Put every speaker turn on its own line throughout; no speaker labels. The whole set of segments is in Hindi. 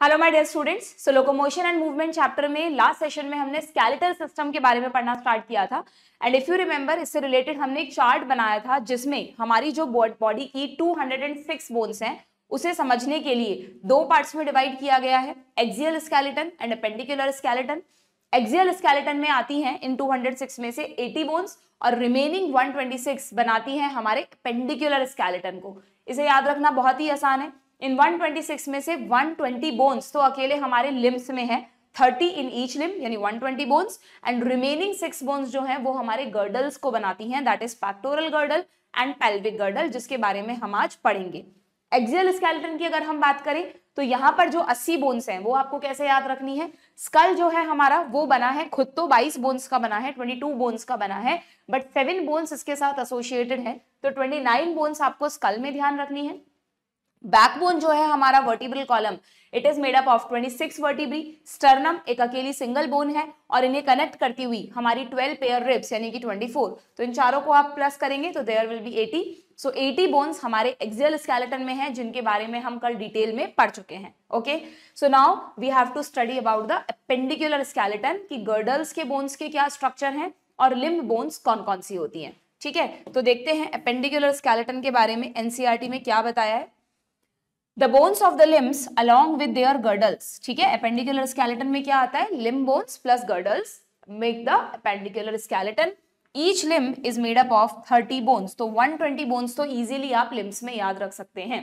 Hello my dear students. So locomotion and movement chapter में लास्ट सेशन में हमने स्केलेटल सिस्टम के बारे में पढ़ना स्टार्ट किया था। एंड इफ यू रिमेंबर, इससे रिलेटेड हमने एक चार्ट बनाया था जिसमें हमारी जो बॉडी की 206 बोन्स हैं उसे समझने के लिए दो पार्ट्स में डिवाइड किया गया है, axial skeleton and appendicular skeleton. Axial skeleton में आती हैं इन 206 में से 80 बोन्स और रिमेनिंग 126 बनाती हैं हमारे अपेंडिकुलर स्केलेटन को। इसे याद रखना बहुत ही आसान है। इन 126 में से 120 बोन्स तो अकेले हमारे लिम्स में है, 30 इन ईच लिम्ब यानी 120 बोन्स, एंड रिमेनिंग 6 बोन्स जो हैं वो हमारे गर्डल्स को बनाती हैं, that is pectoral girdle and pelvic girdle, जिसके बारे में हम आज पढ़ेंगे। एक्सियल स्केलेटन की अगर हम बात करें तो यहाँ पर जो 80 बोन्स हैं वो आपको कैसे याद रखनी है। स्कल जो है हमारा वो बना है, खुद तो 22 बोन्स का बना है, 22 बोन्स का बना है, बट 7 बोन्स इसके साथ एसोसिएटेड है, तो 29 बोन्स आपको स्कल में ध्यान रखनी है। बैकबोन जो है हमारा vertebral column, it is made up of 26 vertebrae. Sternum एक अकेली सिंगल बोन है और इन्हें कनेक्ट करती हुई हमारी 12 पेयर रिब्स यानी कि 24। तो इन चारों को आप प्लस करेंगे तो there will be 80। So 80 bones हमारे एक्सियल स्केलेटन में हैं, जिनके बारे में हम कल डिटेल में पढ़ चुके हैं। Okay, so now we have to study about the appendicular skeleton कि गर्डल्स के बोन्स के क्या स्ट्रक्चर हैं और लिम्ब बोन्स कौन कौन सी होती हैं। ठीक है, तो देखते हैं अपेंडिकुलर स्केलेटन के बारे में एनसीईआरटी में क्या बताया है। The bones of the limbs along with their girdles, ठीक है, appendicular skeleton में क्या आता है, limb bones plus girdles make the appendicular skeleton. Each limb is made up of 30 bones, तो 120 bones तो easily आप limbs में याद रख सकते हैं।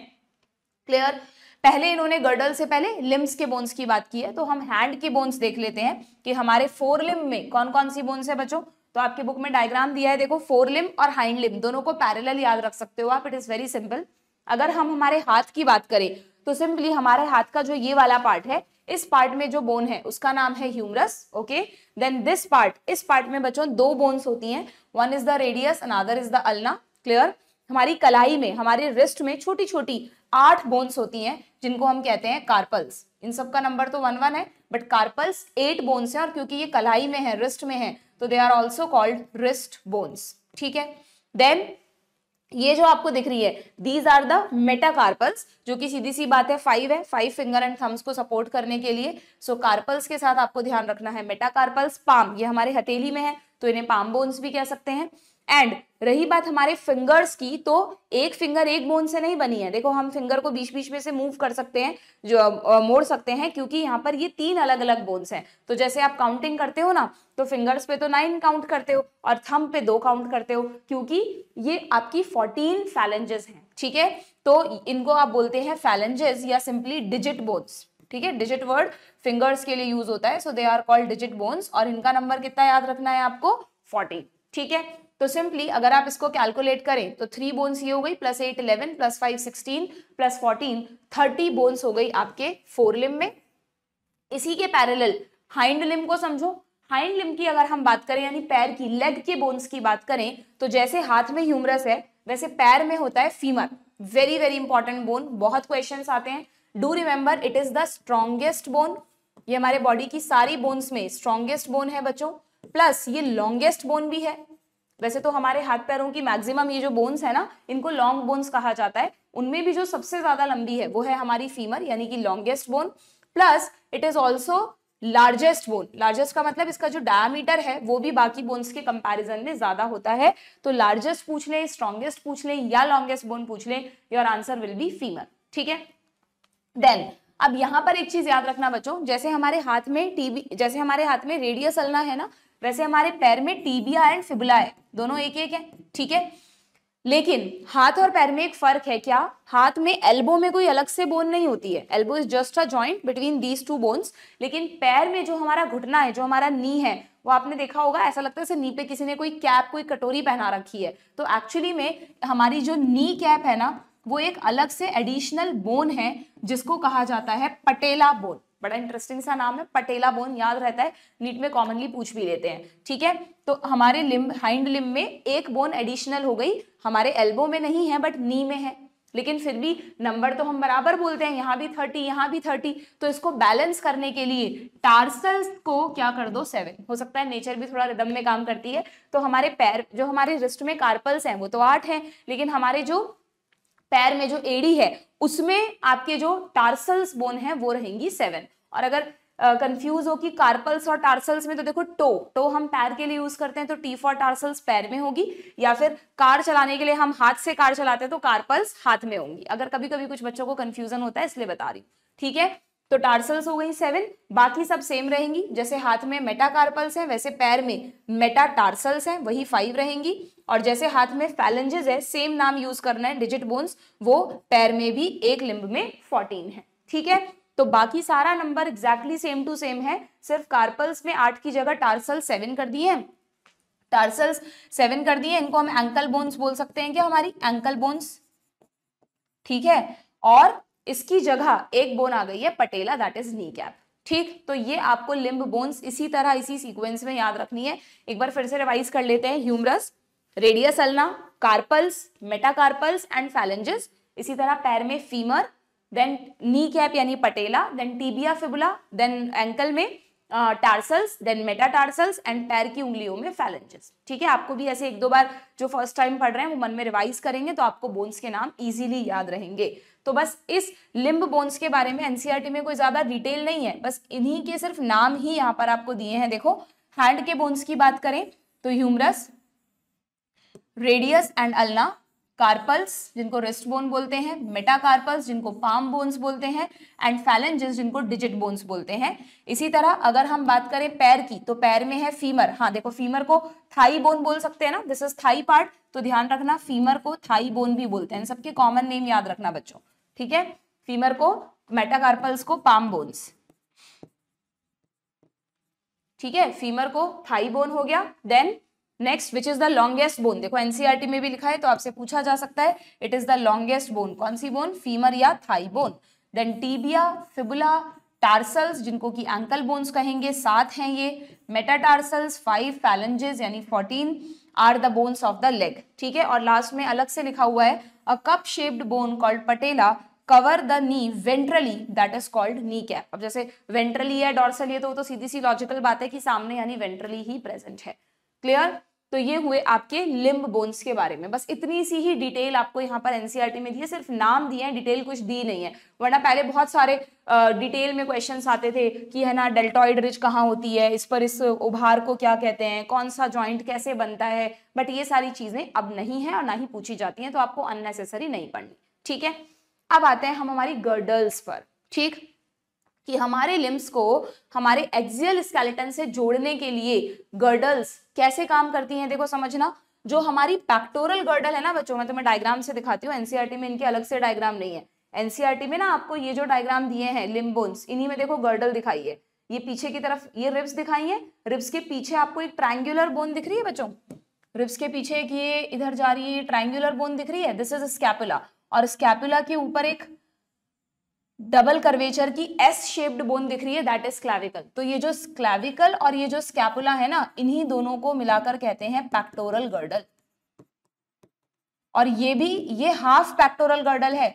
क्लियर। पहले इन्होंने गर्डल से पहले लिम्स के बोन्स की बात की है, तो हम हैंड के बोन्स देख लेते हैं कि हमारे फोर लिम्ब में कौन कौन सी बोन्स है बच्चों। तो आपके बुक में डायग्राम दिया है, देखो फोर लिम्ब और हाइंड लिम्ब दोनों को पैरेलल याद रख सकते हो आप, इट इज वेरी सिंपल। अगर हम हमारे हाथ की बात करें तो सिंपली हमारे हाथ का जो ये वाला पार्ट है, इस पार्ट में जो बोन है उसका नाम है humerus. Okay, then this part, इस पार्ट में बच्चों दो बोन्स होती हैं, one is the radius another is the ulna. Clear. हमारी कलाई में, हमारे रिस्ट में छोटी छोटी 8 बोन्स होती हैं जिनको हम कहते हैं कार्पल्स। इन सब का नंबर तो 1 1 है, बट कार्पल्स 8 बोन्स हैं, और क्योंकि ये कलाई में है, रिस्ट में है, तो they are also called wrist bones. ठीक है, देन ये जो आपको दिख रही है, दीज आर द मेटाकार्पल्स, जो कि सीधी सी बात है 5 है, 5 फिंगर एंड थम्स को सपोर्ट करने के लिए। सो कार्पल्स के साथ आपको ध्यान रखना है मेटाकार्पल्स। पाम, ये हमारे हथेली में है तो इन्हें पाम बोन्स भी कह सकते हैं। एंड रही बात हमारे फिंगर्स की, तो एक फिंगर एक बोन से नहीं बनी है। देखो हम फिंगर को बीच बीच में से मूव कर सकते हैं, जो मोड़ सकते हैं, क्योंकि यहाँ पर ये 3 अलग अलग बोन्स हैं। तो जैसे आप काउंटिंग करते हो ना, तो फिंगर्स पे तो 9 काउंट करते हो और थंब पे 2 काउंट करते हो, क्योंकि ये आपकी 14 फैलेंजेस हैं। ठीक है, तो इनको आप बोलते हैं फैलेंजेस या सिंपली डिजिट बोन्स। ठीक है, डिजिट वर्ड फिंगर्स के लिए यूज होता है, so they are called digit bones, और इनका नंबर कितना याद रखना है आपको, 14। ठीक है, तो सिंपली अगर आप इसको कैलकुलेट करें तो 3 बोन्स ये हो गई, प्लस 8 11 प्लस 5 16 प्लस 14 30 बोन्स हो गई आपके फोर लिम्ब में। इसी के पैरेलल हाइंड लिम्ब को समझो। हाइंड लिम्ब की अगर हम बात करें, यानी पैर की, लेग के बोन्स की बात करें, तो जैसे हाथ में ह्यूमरस है वैसे पैर में होता है femur. Very very important bone, बहुत क्वेश्चंस आते हैं। Do remember, it is the strongest bone. ये हमारे बॉडी की सारी बोन्स में स्ट्रॉन्गेस्ट बोन है बच्चों, प्लस ये लॉन्गेस्ट बोन भी है। वैसे तो हमारे हाथ पैरों की मैक्सिमम ये जो बोन्स है ना, इनको लॉन्ग बोन्स कहा जाता है, उनमें भी जो सबसे ज्यादा लंबी है वो है हमारी फीमर, यानी कि longest bone. Plus it is also largest bone. Largest का मतलब इसका जो डायमीटर है वो भी बाकी बोन्स के कंपैरिजन में ज्यादा होता है। तो लार्जेस्ट पूछ लें, स्ट्रॉन्गेस्ट पूछ लें या लॉन्गेस्ट बोन पूछ लें, your answer will be femur. ठीक है, देन अब यहां पर एक चीज याद रखना बच्चों, जैसे हमारे हाथ में रेडियस अल्ना है ना, वैसे हमारे पैर में टीबिया एंड फिबुला है, दोनों एक एक है। ठीक है, लेकिन हाथ और पैर में एक फर्क है। क्या? हाथ में एल्बो में कोई अलग से बोन नहीं होती है, elbow is just a joint between these 2 bones. लेकिन पैर में जो हमारा घुटना है, जो हमारा नी है, वो आपने देखा होगा, ऐसा लगता है जैसे नी पे किसी ने कोई कैप, कोई कटोरी पहना रखी है। तो एक्चुअली में हमारी जो नी कैप है ना, वो एक अलग से एडिशनल बोन है जिसको कहा जाता है पटेला बोन। बड़ा इंटरेस्टिंग सा नाम है, पटेला बोन, याद रहता है, नीट में कॉमनली पूछ भी लेते हैं। ठीक है, तो हमारे लिम्ब, हाइंड लिम्ब में एक बोन एडिशनल हो गई, हमारे एल्बो में नहीं है बट नी में है, लेकिन फिर भी नंबर तो हम बराबर बोलते हैं, यहाँ भी 30 यहाँ भी 30। तो इसको बैलेंस करने के लिए टार्सल्स को क्या कर दो, 7। हो सकता है नेचर भी थोड़ा रिदम में काम करती है, तो हमारे पैर, जो हमारे रिस्ट में कार्पल्स हैं वो तो 8 हैं, लेकिन हमारे जो पैर में जो एड़ी है उसमें आपके जो टार्सल्स बोन है वो रहेंगी 7। और अगर कंफ्यूज हो कि कार्पल्स और टार्सल्स में, तो देखो टो हम पैर के लिए यूज करते हैं तो टी फॉर टार्सल्स पैर में होगी, या फिर कार चलाने के लिए हम हाथ से कार चलाते हैं तो कार्पल्स हाथ में होंगी। अगर कभी कभी कुछ बच्चों को कंफ्यूजन होता है इसलिए बता रही हूँ, ठीक है। तो टार्सल्स हो गई 7, बाकी सब सेम रहेंगी। जैसे हाथ में मेटाकार्पल्स है वैसे पैर में मेटाटार्सल्स है, वही 5 रहेंगी। और जैसे हाथ में फैलेंजेस है, सेम नाम यूज करना है, डिजिट बोन्स, वो पैर में भी एक लिम्ब में 14 है, ठीक है। तो बाकी सारा number exactly same to same है, सिर्फ कार्पल्स में 8 की जगह टार्सल 7 कर दिए हैं, टार्सल्स 7 कर दिए। इनको हम एंकल बोन्स बोल सकते हैं क्या, हमारी एंकल बोन्स, ठीक है। और इसकी जगह एक बोन आ गई है पटेला, दैट इज नी कैप, ठीक। तो ये आपको लिम्ब बोन्स इसी तरह इसी सीक्वेंस में याद रखनी है। एक बार फिर से रिवाइज कर लेते हैं, humerus, radius ulna, carpals, metacarpals and phalanges. इसी तरह पैर में फीमर, देन नी कैप यानी patella, then tibia fibula, then ankle में टार्सल्स, देन मेटाटार्सल्स एंड पैर की उंगलियों में फैलेंजेस, ठीक है। आपको भी ऐसे एक दो बार जो फर्स्ट टाइम पढ़ रहे हैं वो मन में रिवाइज करेंगे तो आपको बोन्स के नाम इजीली याद रहेंगे। तो बस इस लिम्ब बोन्स के बारे में एनसीईआरटी में कोई ज्यादा डिटेल नहीं है, बस इन्हीं के सिर्फ नाम ही यहाँ पर आपको दिए हैं। देखो हैंड के बोन्स की बात करें तो humerus, radius and ulna, carpals जिनको रिस्ट बोन बोलते हैं, मेटाकार्पल्स जिनको पाम बोन्स बोलते हैं, एंड फैलेंजेस जिनको डिजिट बोन्स बोलते हैं। इसी तरह अगर हम बात करें पैर की तो पैर में है फीमर, हाँ देखो फीमर को थाई बोन बोल सकते हैं ना, दिस इज थाई पार्ट, तो ध्यान रखना फीमर को थाई बोन भी बोलते हैं। सबके कॉमन नेम याद रखना बच्चों, ठीक है। फीमर को, मेटाकार्पल्स को पाम बोन्स, ठीक है। फीमर को थाई बोन हो गया। Then next which is the longest bone, देखो एनसीईआरटी में भी लिखा है तो आपसे पूछा जा सकता है, it is the longest bone, कौन सी बोन, फीमर या thigh bone. Then tibia, fibula, tarsals जिनको कि एंकल बोन्स कहेंगे 7 हैं ये, मेटाटार्सल्स 5, फैलेंजेस यानी 14 are the bones of the leg, ठीक है। और लास्ट में अलग से लिखा हुआ है a cup shaped bone called patella cover the knee ventrally that is called knee cap. अब जैसे वेंट्रली है डॉर्सल है तो वो तो सीधी सी लॉजिकल बात है कि सामने यानी वेंट्रली ही प्रेजेंट है, क्लियर। तो ये हुए आपके लिम्ब बोन्स के बारे में, बस इतनी सी ही डिटेल आपको यहाँ पर एनसीईआरटी में दी है, सिर्फ नाम दिए हैं, डिटेल कुछ दी नहीं है। वरना पहले बहुत सारे डिटेल में क्वेश्चंस आते थे कि है ना डेल्टॉइड रिज कहाँ होती है, इस पर इस उभार को क्या कहते हैं, कौन सा जॉइंट कैसे बनता है, बट ये सारी चीजें अब नहीं है और ना ही पूछी जाती हैं, तो आपको अननेसेसरी नहीं पढ़नी, ठीक है। अब आते हैं हम हमारी गर्डल्स पर, ठीक, कि हमारे लिम्स को हमारे एक्सियल स्केलेटन से जोड़ने के लिए गर्डल्स कैसे काम करती हैं। देखो समझना, जो हमारी पेक्टोरल गर्डल है ना बच्चों, मैं तुम्हें डायग्राम से दिखाती हूँ, एनसीईआरटी में इनके अलग से डायग्राम नहीं है। एनसीईआरटी में ना आपको ये जो डायग्राम दिए हैं लिम्ब बोन्स, इन्हीं में देखो गर्डल दिखाई है, ये पीछे की तरफ ये रिब्स दिखाई है, रिब्स के पीछे आपको एक ट्रायंगुलर बोन दिख रही है बच्चों, रिब्स के पीछे एक ये इधर जा रही है ट्रायंगुलर बोन दिख रही है, दिस इज स्कैपुला, और स्कैपुला के ऊपर एक डबल कर्वेचर की एस शेप्ड बोन दिख रही है, दैट इज क्लैविकल। तो ये जो क्लैविकल और ये जो स्कैपुला है ना, इन्हीं दोनों को मिलाकर कहते हैं पेक्टोरल गर्डल। और ये भी, ये हाफ पेक्टोरल गर्डल है,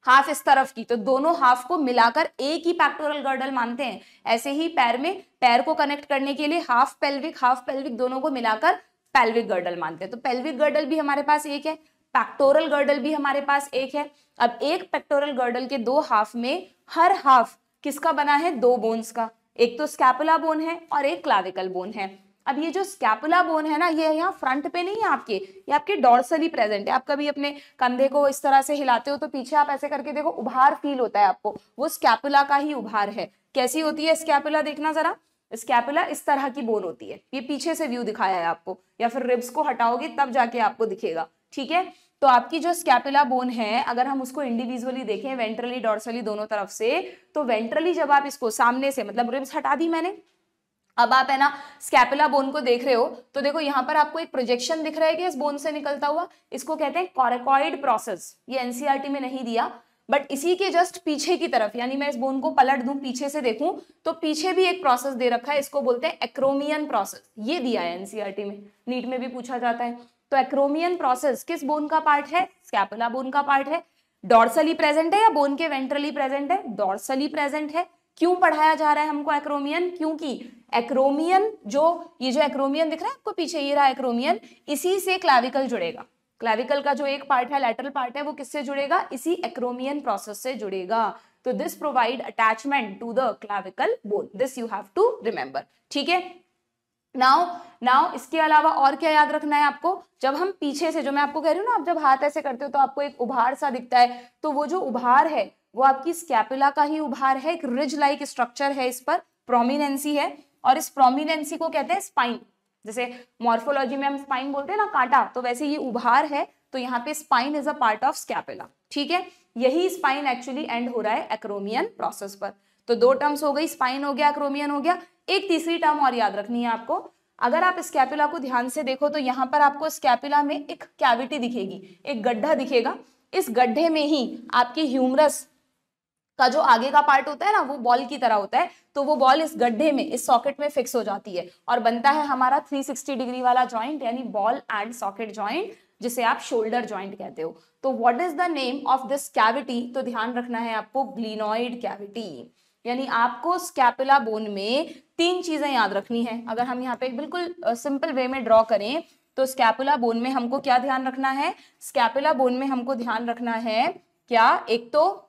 हाफ इस तरफ की, तो दोनों हाफ को मिलाकर एक ही पेक्टोरल गर्डल मानते हैं। ऐसे ही पैर में, पैर को कनेक्ट करने के लिए हाफ पेल्विक दोनों को मिलाकर पेल्विक गर्डल मानते हैं। तो पेल्विक गर्डल भी हमारे पास एक है, पेक्टोरल गर्डल भी हमारे पास एक है। अब एक पेक्टोरल गर्डल के दो हाफ में हर हाफ किसका बना है, दो बोन्स का, एक तो स्कैपुला बोन है और एक क्लैविकल बोन है। अब ये जो स्कैपुला बोन है ना, ये यहाँ फ्रंट पे नहीं है आपके, ये आपके डॉर्सली प्रेजेंट है। आप कभी अपने कंधे को इस तरह से हिलाते हो तो पीछे आप ऐसे करके देखो, उभार फील होता है आपको, वो स्कैपुला का ही उभार है। कैसी होती है स्कैपुला, देखना जरा, स्कैपुला इस तरह की बोन होती है, ये पीछे से व्यू दिखाया है आपको, या फिर रिब्स को हटाओगे तब जाके आपको दिखेगा, ठीक है। तो आपकी जो स्कैपुला बोन है, अगर हम उसको इंडिविजुअली देखें, वेंट्रली डॉर्सली दोनों तरफ से, तो वेंट्रली जब आप इसको सामने से, मतलब रिब्स हटा दी मैंने, अब आप है ना स्कैपुला बोन को देख रहे हो, तो देखो यहाँ पर आपको एक प्रोजेक्शन दिख रहा है कि इस बोन से निकलता हुआ, इसको कहते हैं कोरेकॉइड प्रोसेस। ये एनसीईआरटी में नहीं दिया, बट इसी के जस्ट पीछे की तरफ, यानी मैं इस बोन को पलट दूं, पीछे से देखूं, तो पीछे भी एक प्रोसेस दे रखा है, इसको बोलते हैं एक्रोमियन प्रोसेस। ये दिया है एनसीईआरटी में, नीट में भी पूछा जाता है। तो एक्रोमियन प्रोसेस किस बोन का पार्ट है, स्कैपुला बोन का पार्ट है। डॉर्सली प्रेजेंट है या बोन के वेंट्रली प्रेजेंट है, डॉर्सली प्रेजेंट है। क्यों पढ़ाया जा रहा है हमको एक्रोमियन, क्योंकि एक्रोमियन, जो ये जो एक्रोमियन दिख रहा है आपको पीछे, ये रहा एक्रोमियन, इसी से क्लैविकल जुड़ेगा। क्लैविकल का जो एक पार्ट है, लैटरल पार्ट है, वो किससे जुड़ेगा? इसी एक्रोमियन प्रोसेस से जुड़ेगा। तो this provide attachment to the clavicle bone, this you have to remember, ठीक है। नाउ इसके अलावा और क्या याद रखना है आपको? जब हम पीछे से, जो मैं आपको कह रही हूँ ना, आप जब हाथ ऐसे करते हो तो आपको एक उभार सा दिखता है, तो वो जो उभार है वो आपकी स्कैपुला का ही उभार है, एक रिज लाइक स्ट्रक्चर है, इस पर प्रोमिनेंसी है, और इस प्रोमिनेंसी को कहते हैं स्पाइन। जैसे मॉर्फोलॉजी में हम स्पाइन बोलते हैं ना, कांटा, तो वैसे ये उभार है, तो यहाँ पे spine is a part of scapula, ठीक है। यही स्पाइन एक्चुअली एंड हो रहा है एक्रोमियन प्रोसेस पर। तो दो टर्म्स हो गई, स्पाइन हो गया, एक्रोमियन हो गया। एक तीसरी टर्म और याद रखनी है आपको। अगर आप स्कैपुला को ध्यान से देखो तो यहाँ पर आपको स्कैपुला में एक कैविटी दिखेगी, एक गड्ढा दिखेगा। इस गड्ढे में ही आपकी ह्यूमरस का जो आगे का पार्ट होता है ना, वो बॉल की तरह होता है, तो वो बॉल इस गड्ढे में, इस सॉकेट में फिक्स हो जाती है और बनता है हमारा 360 डिग्री वाला जॉइंट, यानी बॉल एंड सॉकेट जॉइंट, जिसे आप शोल्डर जॉइंट कहते हो। तो what is the name of this cavity? तो ध्यान रखना है आपको, ग्लिनॉइड कैविटी। यानी आपको स्कैपुला बोन में तीन चीजें याद रखनी है। अगर हम यहाँ पे बिल्कुल सिंपल वे में ड्रॉ करें तो स्कैपुला बोन में हमको क्या ध्यान रखना है? स्कैपुला बोन में हमको ध्यान रखना है क्या? एक तो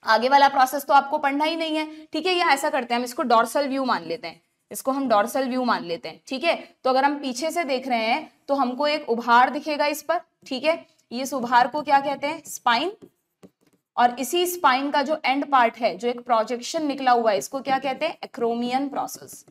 आगे वाला प्रोसेस तो आपको पढ़ना ही नहीं है, ठीक है। या ऐसा करते हैं, हम इसको डॉर्सल व्यू मान लेते हैं, इसको हम डॉर्सल व्यू मान लेते हैं, ठीक है। तो अगर हम पीछे से देख रहे हैं तो हमको एक उभार दिखेगा इस पर, ठीक है। इस उभार को क्या कहते हैं? स्पाइन। और इसी स्पाइन का जो एंड पार्ट है, जो एक प्रोजेक्शन निकला हुआ है, इसको क्या कहते हैं? एक्रोमियन प्रोसेस,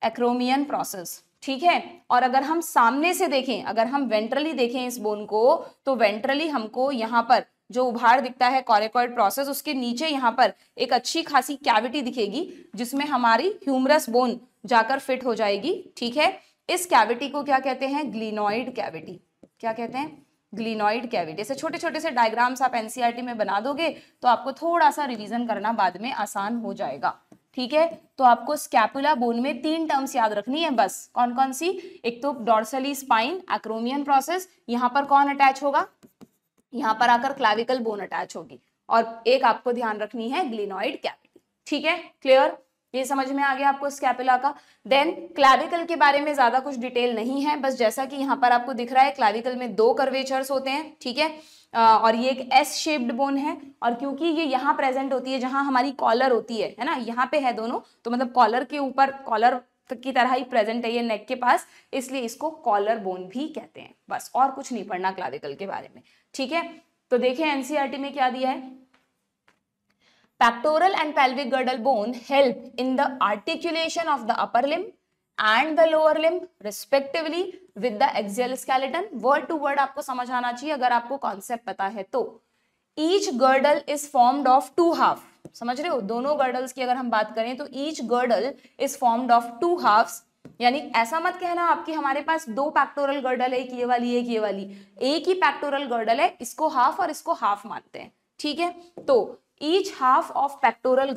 एक्रोमियन प्रोसेस, ठीक है। और अगर हम सामने से देखें, अगर हम वेंट्रली देखें इस बोन को, तो वेंट्रली हमको यहाँ पर जो उभार दिखता है कॉरेकॉइड प्रोसेस, उसके नीचे यहाँ पर एक अच्छी खासी कैविटी दिखेगी, जिसमें हमारी ह्यूमरस बोन जाकर फिट हो जाएगी, ठीक है। इस कैविटी को क्या कहते हैं? Glenoid cavity. क्या कहते हैं? Glenoid cavity. से छोटे छोटे से डायग्राम्स आप एनसीईआरटी में बना दोगे तो आपको थोड़ा सा रिवीजन करना बाद में आसान हो जाएगा, ठीक है। तो आपको स्कैपुला बोन में तीन टर्म्स याद रखनी है बस। कौन कौन सी? एक तो डॉर्सली स्पाइन, एक्रोमियन प्रोसेस, यहाँ पर कौन अटैच होगा? यहाँ पर आकर क्लैविकल बोन अटैच होगी, और एक आपको ध्यान रखनी है ग्लिनॉइड कैविटी, ठीक है। क्लियर? ये समझ में आ गया आपको स्कैपुला का। देन क्लैविकल के बारे में ज्यादा कुछ डिटेल नहीं है, बस जैसा कि यहाँ पर आपको दिख रहा है, क्लैविकल में दो कर्वेचर्स होते हैं, ठीक है। और ये एक एस शेप्ड बोन है, और क्योंकि ये यहाँ प्रेजेंट होती है जहां हमारी कॉलर होती है ना, यहाँ पे है दोनों, तो मतलब कॉलर के ऊपर, कॉलर की तरह ही प्रेजेंट है ये नेक के पास, इसलिए इसको कॉलर बोन भी कहते हैं। बस, और कुछ नहीं पढ़ना क्लैविकल के बारे में, ठीक है। तो देखें एनसीईआरटी में क्या दिया है। Pectoral and pelvic girdle bone help in the articulation of the upper limb and the lower limb respectively with the axial skeleton. Word to word आपको समझ आना चाहिए अगर आपको कॉन्सेप्ट पता है तो। Each girdle is formed of two half. समझ रहे हो? दोनों girdles की अगर हम बात करें तो each girdle is formed of two halves. यानी ऐसा मत कहना आपकी हमारे पास दो पैक्टोरल गर्डल है, एक ये वाली एक ये वाली, एक ही पैक्टोरल गर्डल है, इसको हाफ और इसको हाफ मानते हैं, ठीक है। तो each half of pectoral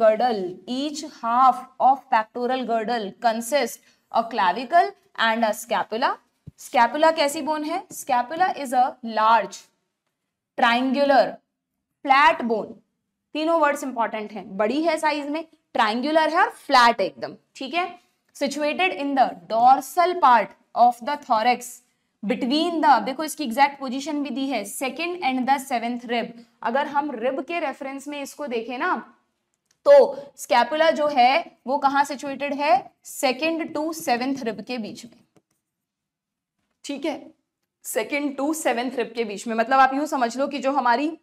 girdle consists a clavicle and a scapula. Scapula कैसी बोन है? Scapula is a large triangular flat bone. तीनों वर्ड्स इंपॉर्टेंट हैं, बड़ी है साइज में, ट्राइंगुलर है और फ्लैट एकदम, ठीक है। Situated in the dorsal part of the thorax between the, देखो इसकी एग्जैक्ट पोजीशन भी दी है, second and the seventh rib. अगर हम रिब के रेफरेंस में इसको देखें ना, तो स्कैपुला जो है वो कहाँ सिचुएटेड है? सेकंड टू सेवेंथ रिब के बीच में, ठीक है। सेकंड टू सेवेंथ रिब के बीच में, मतलब आप यूं समझ लो कि जो हमारी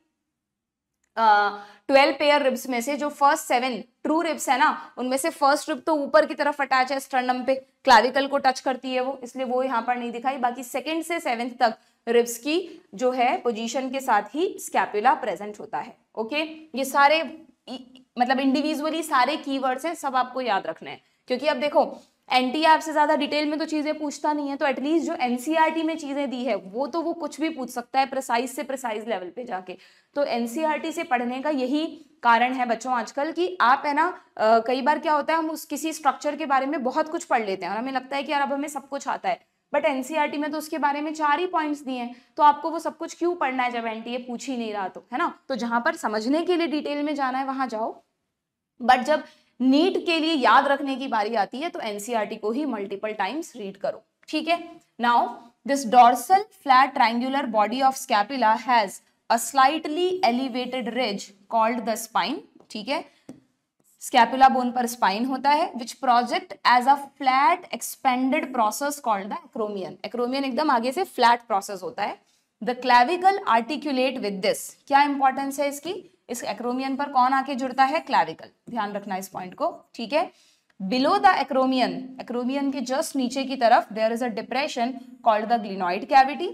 12 पेयर रिब्स में से जो फर्स्ट 7 ट्रू रिब्स है ना, उनमें से फर्स्ट रिब तो ऊपर की तरफ अटैच है स्टर्नम पे, क्लैविकल को टच करती है वो, इसलिए वो यहाँ पर नहीं दिखाई। बाकी सेकंड से 7th तक रिब्स की जो है पोजीशन के साथ ही स्कैपुला प्रेजेंट होता है, ओके। ये सारे मतलब इंडिविजुअली सारे कीवर्ड्स हैं, सब आपको याद रखना है, क्योंकि अब देखो एनटीए आपसे ज्यादा डिटेल में तो चीजें पूछता नहीं है, तो एटलीस्ट जो एनसीईआरटी में चीजें दी है वो कुछ भी पूछ सकता है प्रिसाइज से प्रिसाइज लेवल पे जाके। तो एनसीईआरटी से पढ़ने का यही कारण है बच्चों आजकल कि आप है ना, कई बार क्या होता है हम उस किसी स्ट्रक्चर के बारे में बहुत कुछ पढ़ लेते हैं और हमें लगता है कि यार अब हमें सब कुछ आता है, बट एनसीईआरटी में तो उसके बारे में 4 ही पॉइंट्स दिए हैं, तो आपको वो सब कुछ क्यों पढ़ना है जब एनटीए पूछ ही नहीं रहा, तो है ना। तो जहां पर समझने के लिए डिटेल में जाना है वहां जाओ, बट जब नीट के लिए याद रखने की बारी आती है तो एनसीईआरटी को ही मल्टीपल टाइम्स रीड करो, ठीक है। Now this dorsal flat triangular body of scapula has a slightly elevated ridge called the spine, ठीक है, स्कैपुला बोन पर स्पाइन होता है which project as a flat expanded process called the acromion, acromion एकदम आगे से फ्लैट प्रोसेस होता है। The clavicle articulate with this, क्या इंपॉर्टेंस है इसकी, इस एक्रोमियन पर कौन आके जुड़ता है, क्लैविकल, ध्यान रखना इस पॉइंट को, ठीक है। बिलो द एक्रोमियन, एक्रोमियन के जस्ट नीचे की तरफ there is a depression called the glenoid cavity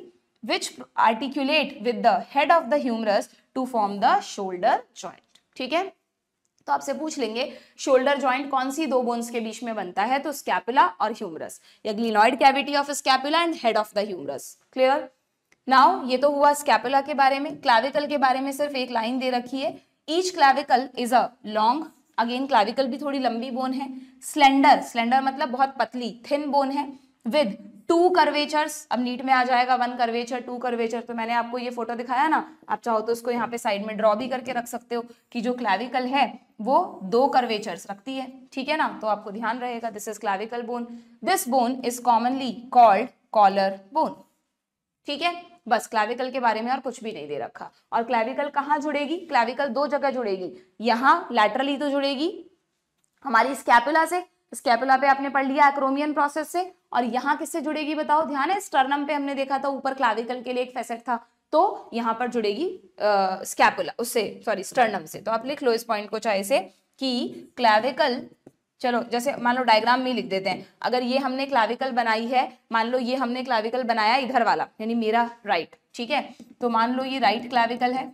which articulate with the head of the humerus to form the shoulder joint, ठीक है। तो आपसे पूछ लेंगे शोल्डर जॉइंट कौन सी दो बोन्स के बीच में बनता है, तो स्कैपुला और ह्यूमरस, या glenoid cavity of scapula and head of the humerus, clear. Now ये तो हुआ स्कैपुला के बारे में। क्लैविकल के बारे में सिर्फ एक लाइन दे रखी है, each clavicle is a long, again clavicle भी थोड़ी लंबी बोन है, स्लेंडर, स्लेंडर मतलब बहुत पतली, थिन बोन है, विद 2 कर्वेचर्स, अब नीट में आ जाएगा 1 कर्वेचर 2 कर्वेचर, तो मैंने आपको ये फोटो दिखाया ना, आप चाहो तो उसको यहाँ पे साइड में ड्रॉ भी करके रख सकते हो कि जो क्लैविकल है वो 2 कर्वेचर्स रखती है, ठीक है ना, तो आपको ध्यान रहेगा this is clavicle bone, this bone is commonly called collar bone, ठीक है। बस क्लैविकल के बारे में और कुछ भी नहीं दे रखा। और क्लैविकल कहाँ जुड़ेगी, क्लैविकल 2 जगह जुड़ेगी, यहाँ लैटरली तो जुड़ेगी हमारी स्कैपुला से, स्कैपुला पे आपने पढ़ लिया एक्रोमियन प्रोसेस से, और यहाँ किससे जुड़ेगी बताओ, ध्यान है स्टर्नम पे हमने देखा था ऊपर क्लैविकल के लिए एक फैसेट था, तो यहाँ पर जुड़ेगी स्कैपुला उससे, सॉरी स्टर्नम से। तो आप लिख लो इस पॉइंट को चाहे से कि क्लैविकल, चलो जैसे मान लो डायग्राम में लिख देते हैं, अगर ये हमने क्लैविकल बनाई है, मान लो ये हमने क्लैविकल बनाया इधर वाला यानी मेरा राइट, ठीक है, तो मान लो ये राइट क्लैविकल है,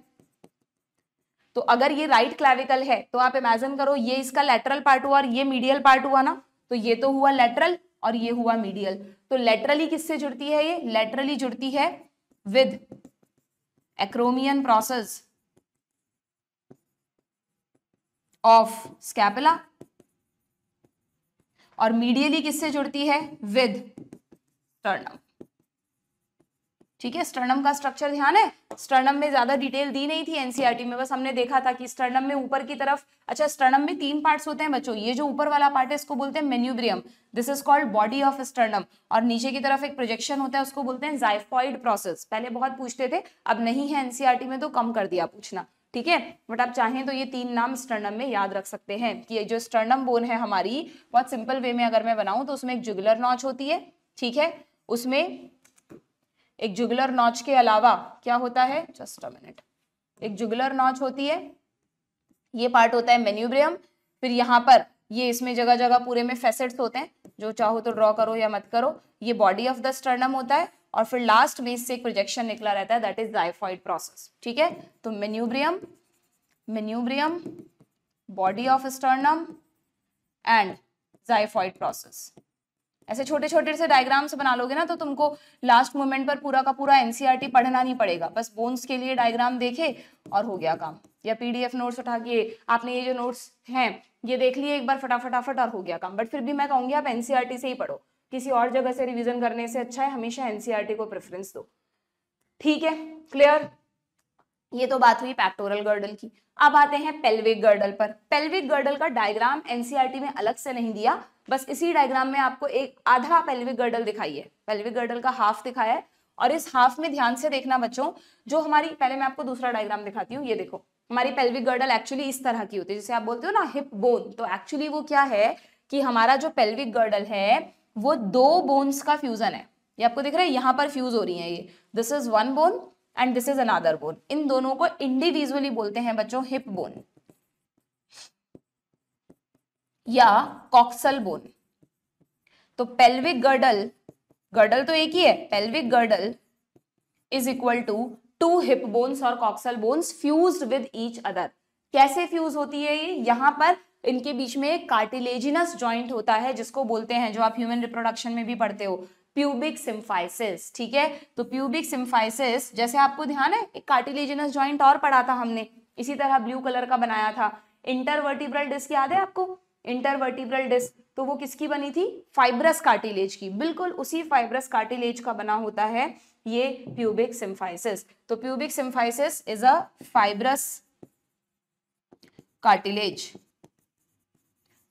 तो अगर ये राइट क्लैविकल है तो आप इमेजिन करो ये इसका लेटरल पार्ट हुआ और ये मीडियल पार्ट हुआ ना, तो ये तो हुआ लेटरल और ये हुआ मीडियल, तो लेटरली किससे जुड़ती है, ये लेटरली जुड़ती है with acromion process of scapula, और मीडियली किससे जुड़ती है, विद स्टर्नम, ठीक है। स्टर्नम का स्ट्रक्चर ध्यान है, स्टर्नम में ज्यादा डिटेल दी नहीं थी एनसीईआरटी में, बस हमने देखा था कि स्टर्नम में ऊपर की तरफ, अच्छा स्टर्नम में 3 पार्ट्स होते हैं बच्चों, ये जो ऊपर वाला पार्ट है इसको बोलते हैं manubrium, this is called body of sternum, और नीचे की तरफ एक प्रोजेक्शन होता है उसको बोलते हैं जाइफॉइड प्रोसेस, पहले बहुत पूछते थे अब नहीं है एनसीईआरटी में तो कम कर दिया पूछना, ठीक है, बट आप चाहें तो ये 3 नाम स्टर्नम में याद रख सकते हैं कि ये जो स्टर्नम बोन है हमारी, बहुत सिंपल वे में अगर मैं बनाऊं तो उसमें एक जुगुलर नॉच होती है, ठीक है, उसमें एक जुगुलर नॉच के अलावा क्या होता है, जस्ट अ मिनट, एक जुगुलर नॉच होती है, ये पार्ट होता है मेन्यूब्रियम, फिर यहाँ पर ये इसमें जगह जगह पूरे में फैसेट्स होते हैं, जो चाहो तो ड्रॉ करो या मत करो, ये बॉडी ऑफ द स्टर्नम होता है, और फिर लास्ट में इससे एक प्रोजेक्शन निकला रहता है दैट इज जाइफॉइड प्रोसेस, ठीक है। तो manubrium, manubrium, body of sternum and xiphoid process, ऐसे छोटे छोटे से डायग्राम्स बना लोगे ना तो तुमको लास्ट मोमेंट पर पूरा का पूरा एनसीईआरटी पढ़ना नहीं पड़ेगा, बस बोन्स के लिए डायग्राम देखे और हो गया काम, या पीडीएफ नोट्स उठा के आपने ये जो नोट्स हैं ये देख लिए एक बार फटाफट और हो गया काम, बट फिर भी मैं कहूंगी आप एनसीईआरटी से ही पढ़ो, किसी और जगह से रिवीजन करने से अच्छा है हमेशा एनसीईआरटी को प्रेफरेंस दो, ठीक है, क्लियर। ये तो बात हुई पैक्टोरल गर्डल की। अब आते हैं पेल्विक गर्डल पर। पेल्विक गर्डल का डायग्राम एनसीईआरटी में अलग से नहीं दिया, बस इसी डायग्राम में आपको एक आधा पेल्विक गर्डल दिखाई है, पेल्विक गर्डल का हाफ दिखाया है, और इस हाफ में ध्यान से देखना बच्चों, जो हमारी, पहले मैं आपको दूसरा डायग्राम दिखाती हूँ, ये देखो हमारी पेल्विक गर्डल एक्चुअली इस तरह की होती है, जैसे आप बोलते हो ना हिप बोन, तो एक्चुअली वो क्या है कि हमारा जो पेल्विक गर्डल है वो 2 बोन्स का फ्यूजन है, ये आपको दिख रहा है, यहाँ पर फ्यूज हो रही है ये, this is 1 bone and this is another bone, इन दोनों को इंडिविजुअली बोलते हैं बच्चों हिप बोन या कॉक्सल बोन। तो पेल्विक गर्डल, गर्डल तो एक ही है, pelvic girdle is equal to 2 hip bones और coxal bones fused with each other. कैसे फ्यूज होती है ये, यहाँ पर इनके बीच में एक कार्टिलेजिनस जॉइंट होता है जिसको बोलते हैं, जो आप ह्यूमन रिप्रोडक्शन में भी पढ़ते हो, प्यूबिक सिम्फाइसिस, ठीक है। तो प्यूबिक सिम्फाइसिस, जैसे आपको ध्यान है एक कार्टिलेजिनस जॉइंट और पढ़ा था हमने, इसी तरह ब्लू कलर का बनाया था, इंटरवर्टिब्रल डिस्क याद है आपको, इंटरवर्टिब्रल डिस्क, तो वो किसकी बनी थी, फाइब्रस कार्टिलेज की, बिल्कुल उसी फाइब्रस कार्टिलेज का बना होता है ये प्यूबिक सिम्फाइसिस। तो pubic symphysis is a fibrous cartilage,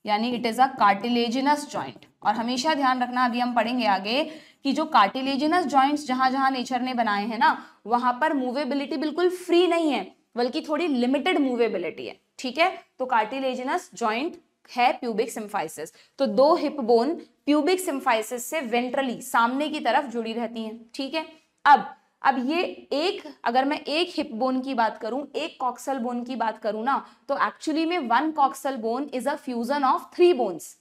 यानी it is a cartilaginous joint. और हमेशा ध्यान रखना, अभी हम पढ़ेंगे आगे कि जो कार्टिलेजिनस जॉइंट्स जहां जहां नेचर ने बनाए हैं ना, वहां पर मूवेबिलिटी बिल्कुल फ्री नहीं है, बल्कि थोड़ी लिमिटेड मूवेबिलिटी है। ठीक है, तो कार्टिलेजिनस जॉइंट है प्यूबिक सिम्फाइसिस। तो दो हिप बोन प्यूबिक सिम्फाइसिस से वेंट्रली सामने की तरफ जुड़ी रहती हैं। ठीक है, अब ये एक, अगर मैं एक हिप बोन की बात करूं, एक कॉक्सल बोन की बात करूं ना, तो एक्चुअली में one coxal bone is a fusion of 3 bones.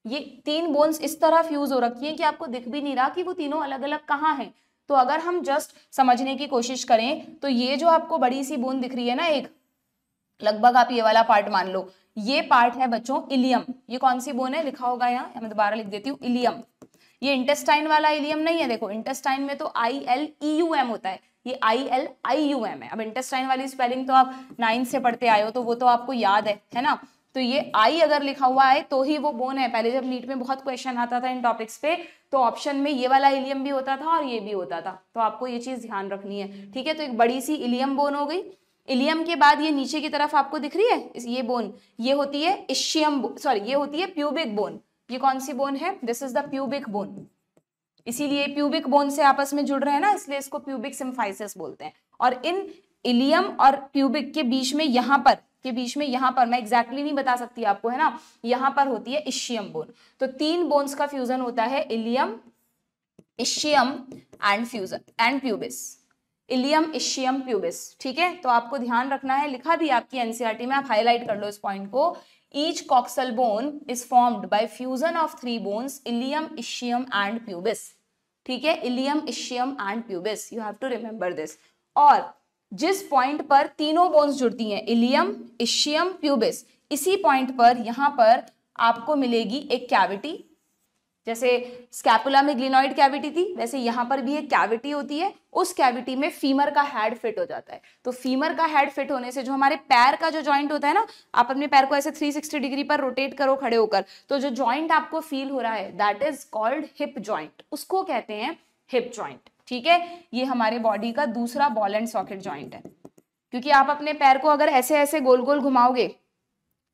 ये 3 बोन्स इस तरह फ्यूज हो रखी हैं कि आपको दिख भी नहीं रहा कि वो तीनों अलग अलग कहाँ हैं। तो अगर हम जस्ट समझने की कोशिश करें तो ये जो आपको बड़ी सी बोन दिख रही है ना एक, लगभग आप ये वाला पार्ट मान लो, ये पार्ट है बच्चों इलियम। ये कौन सी बोन है, लिखा होगा यहाँ, मैं दोबारा लिख देती हूँ, इलियम। ये इंटेस्टाइन वाला इलियम नहीं है, देखो इंटेस्टाइन में तो ILEUM होता है, ये ILIUM है। अब इंटेस्टाइन वाली स्पेलिंग तो आप 9th से पढ़ते आए हो, तो वो तो आपको याद है ना। तो ये आई अगर लिखा हुआ है तो ही वो बोन है। पहले जब नीट में बहुत क्वेश्चन आता था इन टॉपिक्स पे, तो ऑप्शन में ये वाला इलियम भी होता था और ये भी होता था, तो आपको ये चीज ध्यान रखनी है। ठीक है, तो एक बड़ी सी इलियम बोन हो गई। इलियम के बाद ये नीचे की तरफ आपको दिख रही है ये बोन, ये होती है इशियम, सॉरी ये होती है प्यूबिक बोन। ये कौन सी बोन है, this is the pubic bone. इसीलिए प्यूबिक बोन से आपस में जुड़ रहे हैं ना, इसलिए इसको प्यूबिक सिम्फाइसिस बोलते हैं। और इन इलियम और प्यूबिक के बीच में यहाँ पर मैं एग्जैक्टली नहीं बता सकती आपको, है ना, यहाँ पर होती है इशियम बोन। तो 3 बोन्स का फ्यूजन होता है, ilium, ischium and fusion and pubis. Ilium, ischium, pubis. ठीक है, तो आपको ध्यान रखना है, लिखा भी आपकी एनसीईआरटी में, आप हाईलाइट कर लो इस पॉइंट को। Each coxal bone is formed by fusion of 3 bones, ilium, ischium and pubis. ठीक है, ilium, ischium and pubis, you have to remember this. और जिस पॉइंट पर तीनों बोन्स जुड़ती हैं, इलियम, इशियम, प्यूबिस, इसी पॉइंट पर यहां पर आपको मिलेगी एक कैविटी। जैसे स्कैपुला में ग्लिनॉइड कैविटी थी, वैसे यहाँ पर भी एक कैविटी होती है। उस कैविटी में फीमर का हेड फिट हो जाता है। तो फीमर का हेड फिट होने से जो हमारे पैर का जो जॉइंट होता है ना, आप अपने पैर को ऐसे 360 डिग्री पर रोटेट करो खड़े होकर, तो जो जॉइंट आपको फील हो रहा है that is called hip joint, उसको कहते हैं हिप जॉइंट। ठीक है, ये हमारे बॉडी का दूसरा बॉल एंड सॉकेट जॉइंट है, क्योंकि आप अपने पैर को अगर ऐसे ऐसे गोल गोल घुमाओगे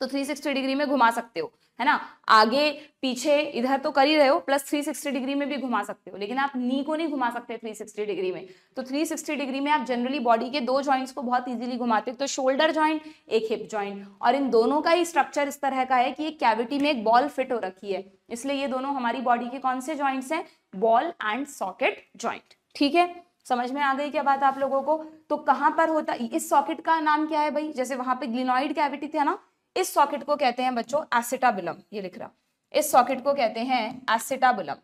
तो 360 डिग्री में घुमा सकते हो, है ना, आगे पीछे इधर तो कर ही रहे हो, प्लस 360 डिग्री में भी घुमा सकते हो, लेकिन आप नी को नहीं घुमा सकते 360 डिग्री में। तो 360 डिग्री में आप जनरली बॉडी के 2 जॉइंट्स को बहुत इजीली घुमाते हो, तो शोल्डर जॉइंट, एक हिप जॉइंट, और इन दोनों का ही स्ट्रक्चर इस तरह का है कि एक कैविटी में एक बॉल फिट हो रखी है, इसलिए ये दोनों हमारी बॉडी के कौन से जॉइंट्स हैं, बॉल एंड सॉकेट जॉइंट। ठीक है, समझ में आ गई क्या बात आप लोगों को। तो कहां पर होता, इस सॉकेट का नाम क्या है भाई, जैसे वहां पे ग्लिनॉइड कैविटी था ना, इस सॉकेट को कहते हैं बच्चों एसिटाबुलम, ये लिख रहा, इस सॉकेट को कहते हैं एसिटाबुलम।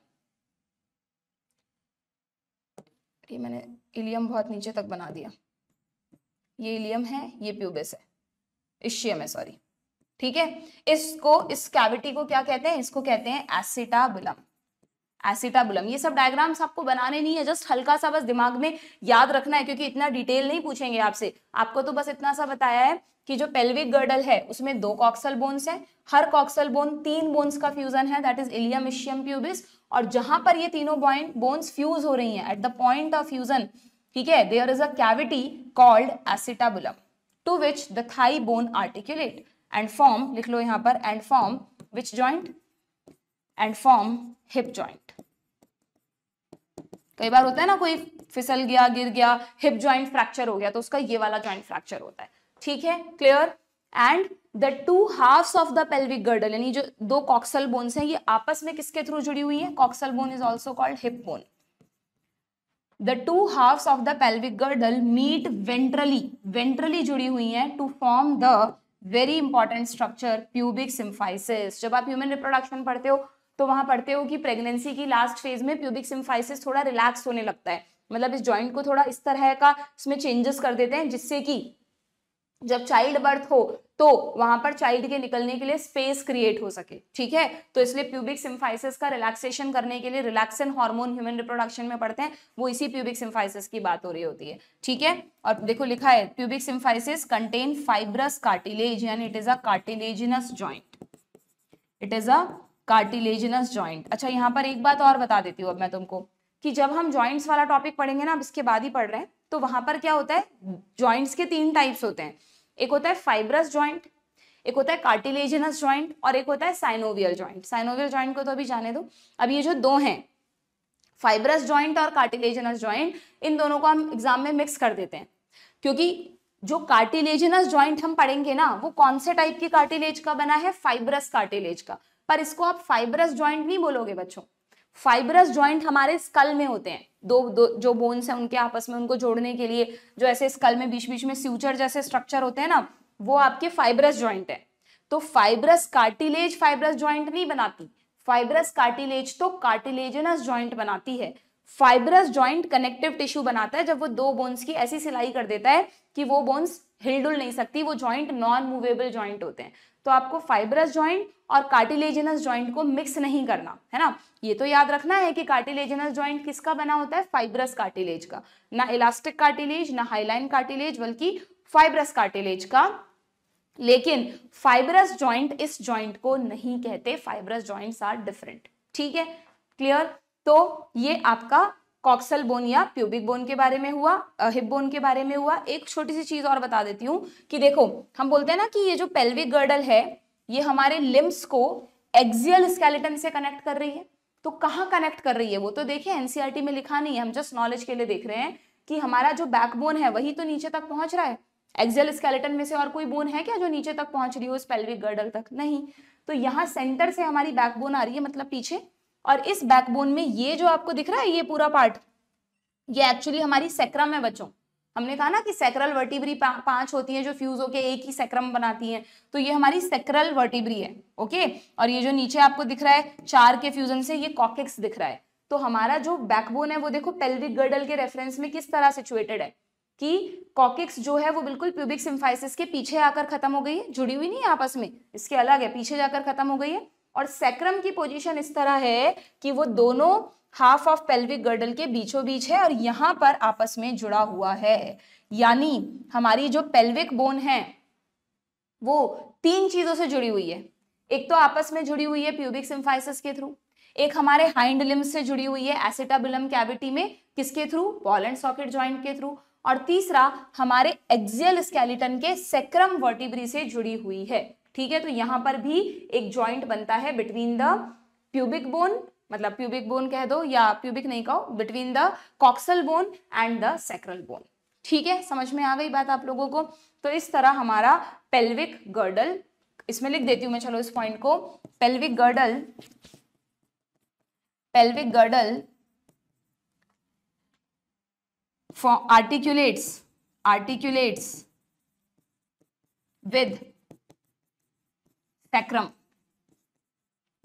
ये मैंने इलियम बहुत नीचे तक बना दिया, ये इलियम है, ये प्यूबिस है, इशियम है, सॉरी। ठीक है, इसको, इस कैविटी को क्या कहते हैं, इसको कहते हैं एसिटाबुलम। एसिटाबुलम, ये सब डायग्राम्स आपको बनाने नहीं है, जस्ट हल्का सा बस दिमाग में याद रखना है, क्योंकि इतना डिटेल नहीं पूछेंगे आपसे। आपको तो बस इतना सा बताया है कि जो पेल्विक गर्डल है उसमें 2 कॉक्सल बोन्स हैं, हर कॉक्सल बोन 3 बोन्स का फ्यूजन है, that is ilium, ischium, pubis. और जहां पर ये तीनों बोन्स फ्यूज हो रही हैं, at the point of fusion, ठीक है, there is a cavity called acetabulum to which the thigh bone articulate and form, लिख लो यहाँ पर, and form which joint, and form hip joint. कई बार होता है ना, कोई फिसल गया, गिर गया, हिप जॉइंट फ्रैक्चर हो गया, तो उसका ये वाला जॉइंट फ्रैक्चर होता है। ठीक है, clear. And the 2 halves of the pelvic girdle, यानी जो 2 कॉक्सल बोन्स हैं, ये आपस में किसके थ्रू जुड़ी हुई हैं, coxal bone is also called hip bone. The 2 halves of the pelvic girdle meet ventrally जुड़ी हुई हैं to form the very important structure pubic symphysis। जब आप ह्यूमन रिप्रोडक्शन पढ़ते हो तो वहां पढ़ते हो कि प्रेगनेंसी की लास्ट फेज में प्यूबिक सिम्फाइसिस थोड़ा रिलैक्स होने लगता है, मतलब इस जॉइंट को थोड़ा इस तरह का इसमें चेंजेस कर देते हैं, जिससे कि जब चाइल्ड बर्थ हो तो वहां पर चाइल्ड के निकलने के लिए स्पेस क्रिएट हो सके। ठीक है, तो इसलिए प्यूबिक सिम्फाइसिस का रिलैक्सेशन करने के लिए रिलैक्सन हार्मोन ह्यूमन रिप्रोडक्शन में पढ़ते हैं, वो इसी प्यूबिक सिम्फाइसिस की बात हो रही होती है। ठीक है, और देखो लिखा है pubic symphysis contain fibrous cartilage, यानी it is a cartilaginous joint, it is a cartilaginous joint. अच्छा, यहाँ पर एक बात और बता देती हूँ अब मैं तुमको, कि जब हम जॉइंट्स वाला टॉपिक पढ़ेंगे ना, अब इसके बाद ही पढ़ रहे हैं, तो वहां पर क्या होता है, जॉइंट्स के 3 टाइप्स होते हैं, एक होता है फाइब्रस जॉइंट, एक होता है कार्टिलेजिनस जॉइंट, और एक होता है साइनोवियल जॉइंट। साइनोवियल जॉइंट को तो अभी जाने दो। अब ये जो 2 हैं, फाइब्रस जॉइंट और कार्टिलेजिनस जॉइंट, इन दोनों को हम एग्जाम में मिक्स कर देते हैं, क्योंकि जो कार्टिलेजिनस जॉइंट हम पढ़ेंगे ना वो कौन से टाइप की कार्टिलेज का बना है, फाइब्रस कार्टिलेज का। पर इसको आप फाइब्रस जॉइंट नहीं बोलोगे बच्चों, फाइब्रस जॉइंट हमारे स्कल में होते हैं, दो जो बोन्स हैं उनके आपस में उनको जोड़ने के लिए जो ऐसे स्कल में बीच बीच में स्यूचर जैसे स्ट्रक्चर होते हैं ना, वो आपके फाइब्रस जॉइंट है। तो फाइब्रस कार्टिलेज फाइब्रस जॉइंट नहीं बनाती, फाइब्रस कार्टिलेज तो कार्टिलेजिनस जॉइंट बनाती है। फाइब्रस जॉइंट कनेक्टिव टिश्यू बनाता है जब वो दो बोन्स की ऐसी सिलाई कर देता है कि वो बोन्स हिलडुल नहीं सकती, वो जॉइंट नॉन मूवेबल जॉइंट होते हैं। तो आपको फाइब्रस जॉइंट और कार्टिलेजिनस जॉइंट को मिक्स नहीं करना है ना, ये तो याद रखना है कि कार्टिलेजिनस जॉइंट किसका बना होता है, फाइब्रस कार्टिलेज का, ना इलास्टिक कार्टिलेज ना हाइलाइन कार्टिलेज, बल्कि फाइब्रस कार्टिलेज का। लेकिन फाइब्रस जॉइंट इस जॉइंट को नहीं कहते, फाइब्रस जॉइंट्स आर डिफरेंट, ठीक है, क्लियर। तो ये आपका कॉक्सल बोन या प्यूबिक बोन के बारे में हुआ, हिप बोन के बारे में हुआ। एक छोटी सी चीज और बता देती हूँ कि देखो हम बोलते हैं ना कि ये जो पेल्विक गर्डल है ये हमारे लिम्स को एक्सियल स्केलेटन से कनेक्ट कर रही है। तो कहाँ कनेक्ट कर रही है वो तो देखिए एनसीईआरटी में लिखा नहीं है, हम जस्ट नॉलेज के लिए देख रहे हैं कि हमारा जो बैकबोन है वही तो नीचे तक पहुंच रहा है। एक्सियल स्केलेटन में से और कोई बोन है क्या जो नीचे तक पहुंच रही हो इस पेल्विक गर्डल तक, नहीं। तो यहाँ सेंटर से हमारी बैकबोन आ रही है, मतलब पीछे, और इस बैकबोन में ये जो आपको दिख रहा है ये पूरा पार्ट, ये एक्चुअली हमारी सैक्रम है बच्चों। हमने कहा ना कि सैक्रल वर्टिब्री 5 होती हैं जो फ्यूज होके एक ही सैक्रम बनाती हैं, तो ये हमारी सैक्रल वर्टिब्री है, ओके। और ये जो नीचे आपको दिख रहा है 4 के फ्यूजन से ये कॉकेक्स दिख रहा है। तो हमारा जो बैकबोन है वो देखो पेल्विक गर्डल के रेफरेंस में किस तरह सिचुएटेड है कि कॉकेक्स जो है वो बिल्कुल प्यूबिक सिम्फाइसिस के पीछे आकर खत्म हो गई है, जुड़ी हुई नहीं है आपस में, इसके अलग है, पीछे जाकर खत्म हो गई है। और सैक्रम की पोजीशन इस तरह है कि वो दोनों हाफ ऑफ पेल्विक गर्डल के बीचों बीच है और यहां पर आपस में जुड़ा हुआ है। यानी हमारी जो पेल्विक बोन है वो 3 चीजों से जुड़ी हुई है। एक तो आपस में जुड़ी हुई है प्यूबिक सिम्फाइसिस के थ्रू, एक हमारे हाइंड लिम्स से जुड़ी हुई है एसिटाबुलम कैविटी में, किसके through, ball and socket joint के थ्रू, और तीसरा हमारे एक्सियल स्केलेटन के सैक्रम वर्टिब्री से जुड़ी हुई है, ठीक है। तो यहां पर भी एक जॉइंट बनता है बिटवीन द प्यूबिक बोन, मतलब प्यूबिक बोन कह दो या प्यूबिक नहीं कहो, between the coxal bone and the sacral bone, ठीक है। समझ में आ गई बात आप लोगों को। तो इस तरह हमारा पेल्विक गर्डल, इसमें लिख देती हूं मैं, चलो इस पॉइंट को, pelvic girdle articulates with sacrum,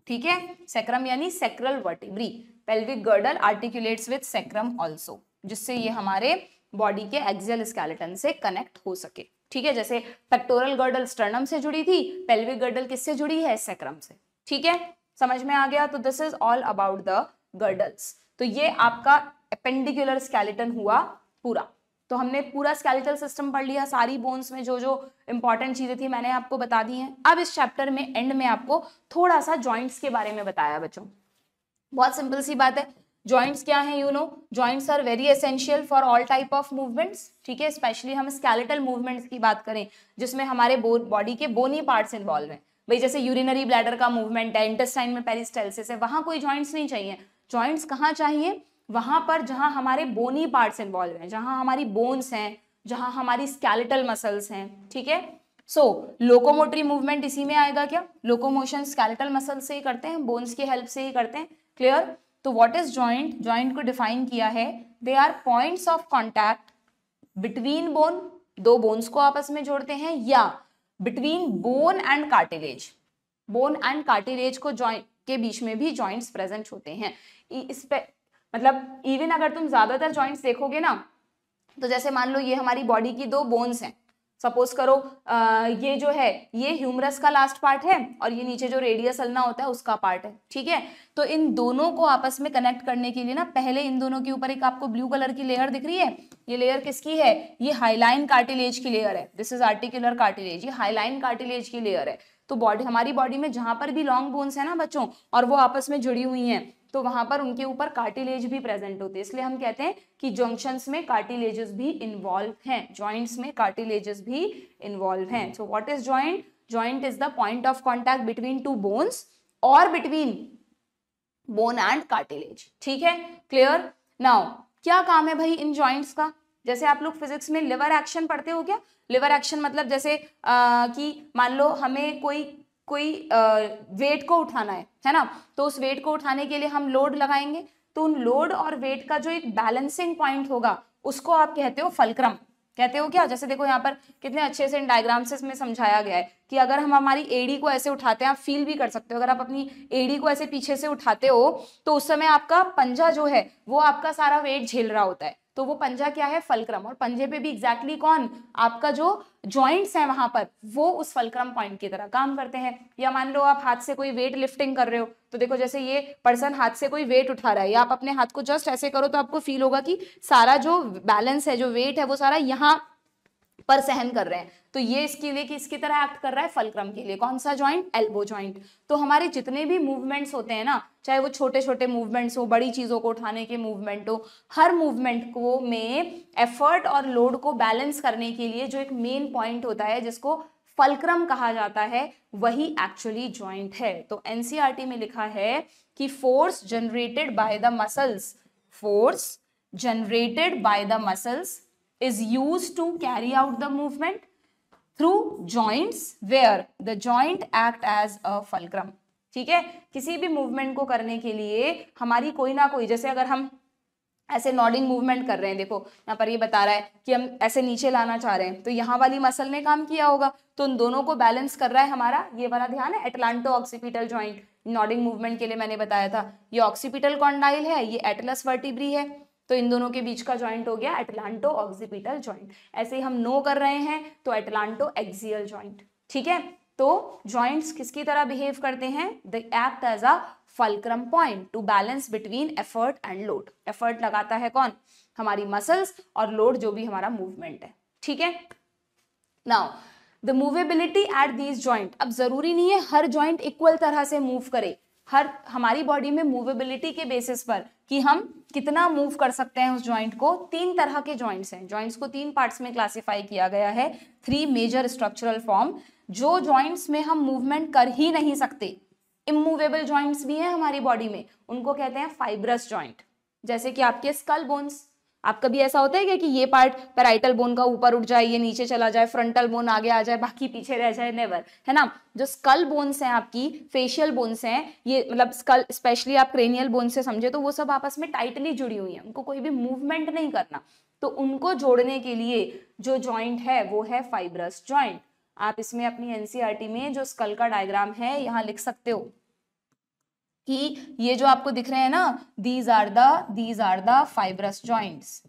ठीक है, सैक्रम यानी sacral vertebrae, pelvic girdle articulates with sacrum also, जिससे ये हमारे बॉडी के एक्सियल स्केलेटन से कनेक्ट हो सके, ठीक है। जैसे पेक्टोरल गर्डल स्टर्नम से जुड़ी थी, पेल्विक गर्डल किससे जुड़ी है, सैक्रम से, ठीक है, समझ में आ गया। तो this is all about the girdles. तो ये आपका एपेंडिकुलर स्केलेटन हुआ पूरा। तो हमने पूरा स्केलेटल सिस्टम पढ़ लिया, सारी बोन्स में जो जो इंपॉर्टेंट चीजें थी मैंने आपको बता दी हैं। अब इस चैप्टर में एंड में आपको थोड़ा सा जॉइंट्स के बारे में बताया बच्चों। बहुत सिंपल सी बात है, जॉइंट्स क्या है, you know, joints are very essential for all type of movements, ठीक है। स्पेशली हम स्केलेटल मूवमेंट्स की बात करें जिसमें हमारे बॉडी के बोनी पार्ट्स इन्वॉल्व हैं, भाई जैसे यूरिनरी ब्लैडर का मूवमेंट है, इंटेस्टाइन में पेरिस्टाल्सिस है, वहां कोई जॉइंट्स नहीं चाहिए। जॉइंट्स कहाँ चाहिए, वहां पर जहां हमारे बोनी पार्ट्स इन्वॉल्व हैं, जहां हमारी बोन्स हैं, जहां हमारी स्केलेटल मसल्स हैं, ठीक है। सो लोकोमोटरी मूवमेंट इसी में आएगा क्या, लोकोमोशन स्केलेटल मसल से ही करते हैं, बोन्स की हेल्प से ही करते हैं, क्लियर। तो व्हाट इज जॉइंट, जॉइंट को डिफाइन किया है, they are points of contact between bone, दो बोन्स को आपस में जोड़ते हैं, या between bone and cartilage, bone and cartilage को जॉइंट के बीच में भी जॉइंट्स प्रेजेंट होते हैं। इस पे मतलब इवन अगर तुम ज्यादातर जॉइंट्स देखोगे ना, तो जैसे मान लो ये हमारी बॉडी की 2 बोन्स हैं, सपोज करो ये जो है ये ह्यूमरस का लास्ट पार्ट है और ये नीचे जो रेडियस अल्ना होता है उसका पार्ट है, ठीक है। तो इन दोनों को आपस में कनेक्ट करने के लिए ना पहले इन दोनों के ऊपर एक आपको ब्लू कलर की लेयर दिख रही है, ये लेयर किसकी है, ये हाइलाइन कार्टिलेज की लेयर है, दिस इज आर्टिकुलर कार्टिलेज, ये हाइलाइन कार्टिलेज की लेयर है। तो बॉडी, हमारी बॉडी में जहां पर भी लॉन्ग बोन्स है ना बच्चों और वो आपस में जुड़ी हुई हैं, तो वहां पर उनके ऊपर कार्टिलेज भी प्रेजेंट होते हैं, इसलिए हम कहते हैं कि जंक्शंस में कार्टिलेजेस भी इन्वॉल्व हैं, जॉइंट्स में कार्टिलेजेस भी इन्वॉल्व हैं। So what is joint, joint is the point of contact between 2 bones और बिटवीन बोन एंड कार्टिलेज। ठीक है, क्लियर। नाउ क्या काम है भाई इन जॉइंट्स का? जैसे आप लोग फिजिक्स में लिवर एक्शन पढ़ते हो क्या? लिवर एक्शन मतलब जैसे कि मान लो हमें कोई वेट को उठाना है ना, तो उस वेट को उठाने के लिए हम लोड लगाएंगे, तो उन लोड और वेट का जो एक बैलेंसिंग पॉइंट होगा उसको आप कहते हो फल्क्रम। कहते हो क्या? जैसे देखो यहाँ पर कितने अच्छे से इन डायग्राम्स में समझाया गया है कि अगर हम हमारी एड़ी को ऐसे उठाते हैं, आप फील भी कर सकते हो, अगर आप अपनी एड़ी को ऐसे पीछे से उठाते हो तो उस समय आपका पंजा जो है वो आपका सारा वेट झेल रहा होता है, तो वो पंजा क्या है? फल्क्रम। और पंजे पे भी एग्जैक्टली कौन? आपका जो जॉइंट्स है वहां पर, वो उस फल्क्रम पॉइंट की तरह काम करते हैं। या मान लो आप हाथ से कोई वेट लिफ्टिंग कर रहे हो, तो देखो जैसे ये पर्सन हाथ से कोई वेट उठा रहा है, या आप अपने हाथ को जस्ट ऐसे करो तो आपको फील होगा कि सारा जो बैलेंस है, जो वेट है, वो सारा यहाँ पर सहन कर रहे हैं। तो ये इसके लिए किसकी तरह एक्ट कर रहा है? फल्क्रम के लिए। कौन सा जॉइंट? Elbow joint. तो हमारे जितने भी मूवमेंट्स होते हैं ना, चाहे वो छोटे छोटे मूवमेंट्स हो, बड़ी चीजों को उठाने के मूवमेंट हो, हर मूवमेंट को में एफर्ट और लोड को बैलेंस करने के लिए जो एक मेन पॉइंट होता है जिसको फल्क्रम कहा जाता है, वही एक्चुअली जॉइंट है। तो एनसीईआरटी में लिखा है कि force generated by the muscles, force generated by the muscles is used to carry out the movement through joints where the joint act as a fulcrum। ठीक है, किसी भी मूवमेंट को करने के लिए हमारी कोई ना कोई, जैसे अगर हम ऐसे नॉडिंग मूवमेंट कर रहे हैं, देखो यहाँ पर ये बता रहा है कि हम ऐसे नीचे लाना चाह रहे हैं, तो यहाँ वाली मसल ने काम किया होगा, तो उन दोनों को बैलेंस कर रहा है हमारा ये वाला, ध्यान है, atlanto occipital joint. Nodding movement के लिए मैंने बताया था, ये ऑक्सीपिटल कॉन्डाइल है, ये एटलस वर्टिब्री है, तो इन दोनों के बीच का जॉइंट हो गया एटलांटो ऑक्सीपिटल जॉइंट। ऐसे ही हम नो कर रहे हैं तो एटलांटो एक्सियल जॉइंट। ठीक है, तो जॉइंट्स किसकी तरह बिहेव करते हैं? They act as a fulcrum point to balance between effort and load. Effort लगाता है कौन? हमारी मसल्स, और लोड जो भी हमारा मूवमेंट है। ठीक है, now the movability at these joint. अब जरूरी नहीं है हर जॉइंट इक्वल तरह से मूव करे, हर हमारी बॉडी में मूवेबिलिटी के बेसिस पर कि हम कितना मूव कर सकते हैं उस जॉइंट को, तीन तरह के जॉइंट्स हैं। जॉइंट्स को तीन पार्ट्स में क्लासिफाई किया गया है, थ्री मेजर स्ट्रक्चरल फॉर्म। जो जॉइंट्स में हम मूवमेंट कर ही नहीं सकते, इमूवेबल जॉइंट्स भी हैं हमारी बॉडी में, उनको कहते हैं फाइब्रस जॉइंट। जैसे कि आपके स्कल बोन्स, आप कभी ऐसा होता है क्या कि ये पार्ट पैराइटल बोन का ऊपर उठ जाए, ये नीचे चला जाए, फ्रंटल बोन आगे आ जाए, बाकी पीछे रह जाए? नेवर, है ना। जो स्कल बोन्स हैं आपकी, फेशियल बोन्स हैं, ये मतलब स्कल स्पेशली आप क्रेनियल बोन से समझे तो वो सब आपस में टाइटली जुड़ी हुई हैं, उनको कोई भी मूवमेंट नहीं करना, तो उनको जोड़ने के लिए जो जॉइंट है वो है फाइब्रस जॉइंट। आप इसमें अपनी एनसीईआरटी में जो स्कल का डायग्राम है यहाँ लिख सकते हो कि ये जो आपको दिख रहे हैं ना, these are the fibrous joints.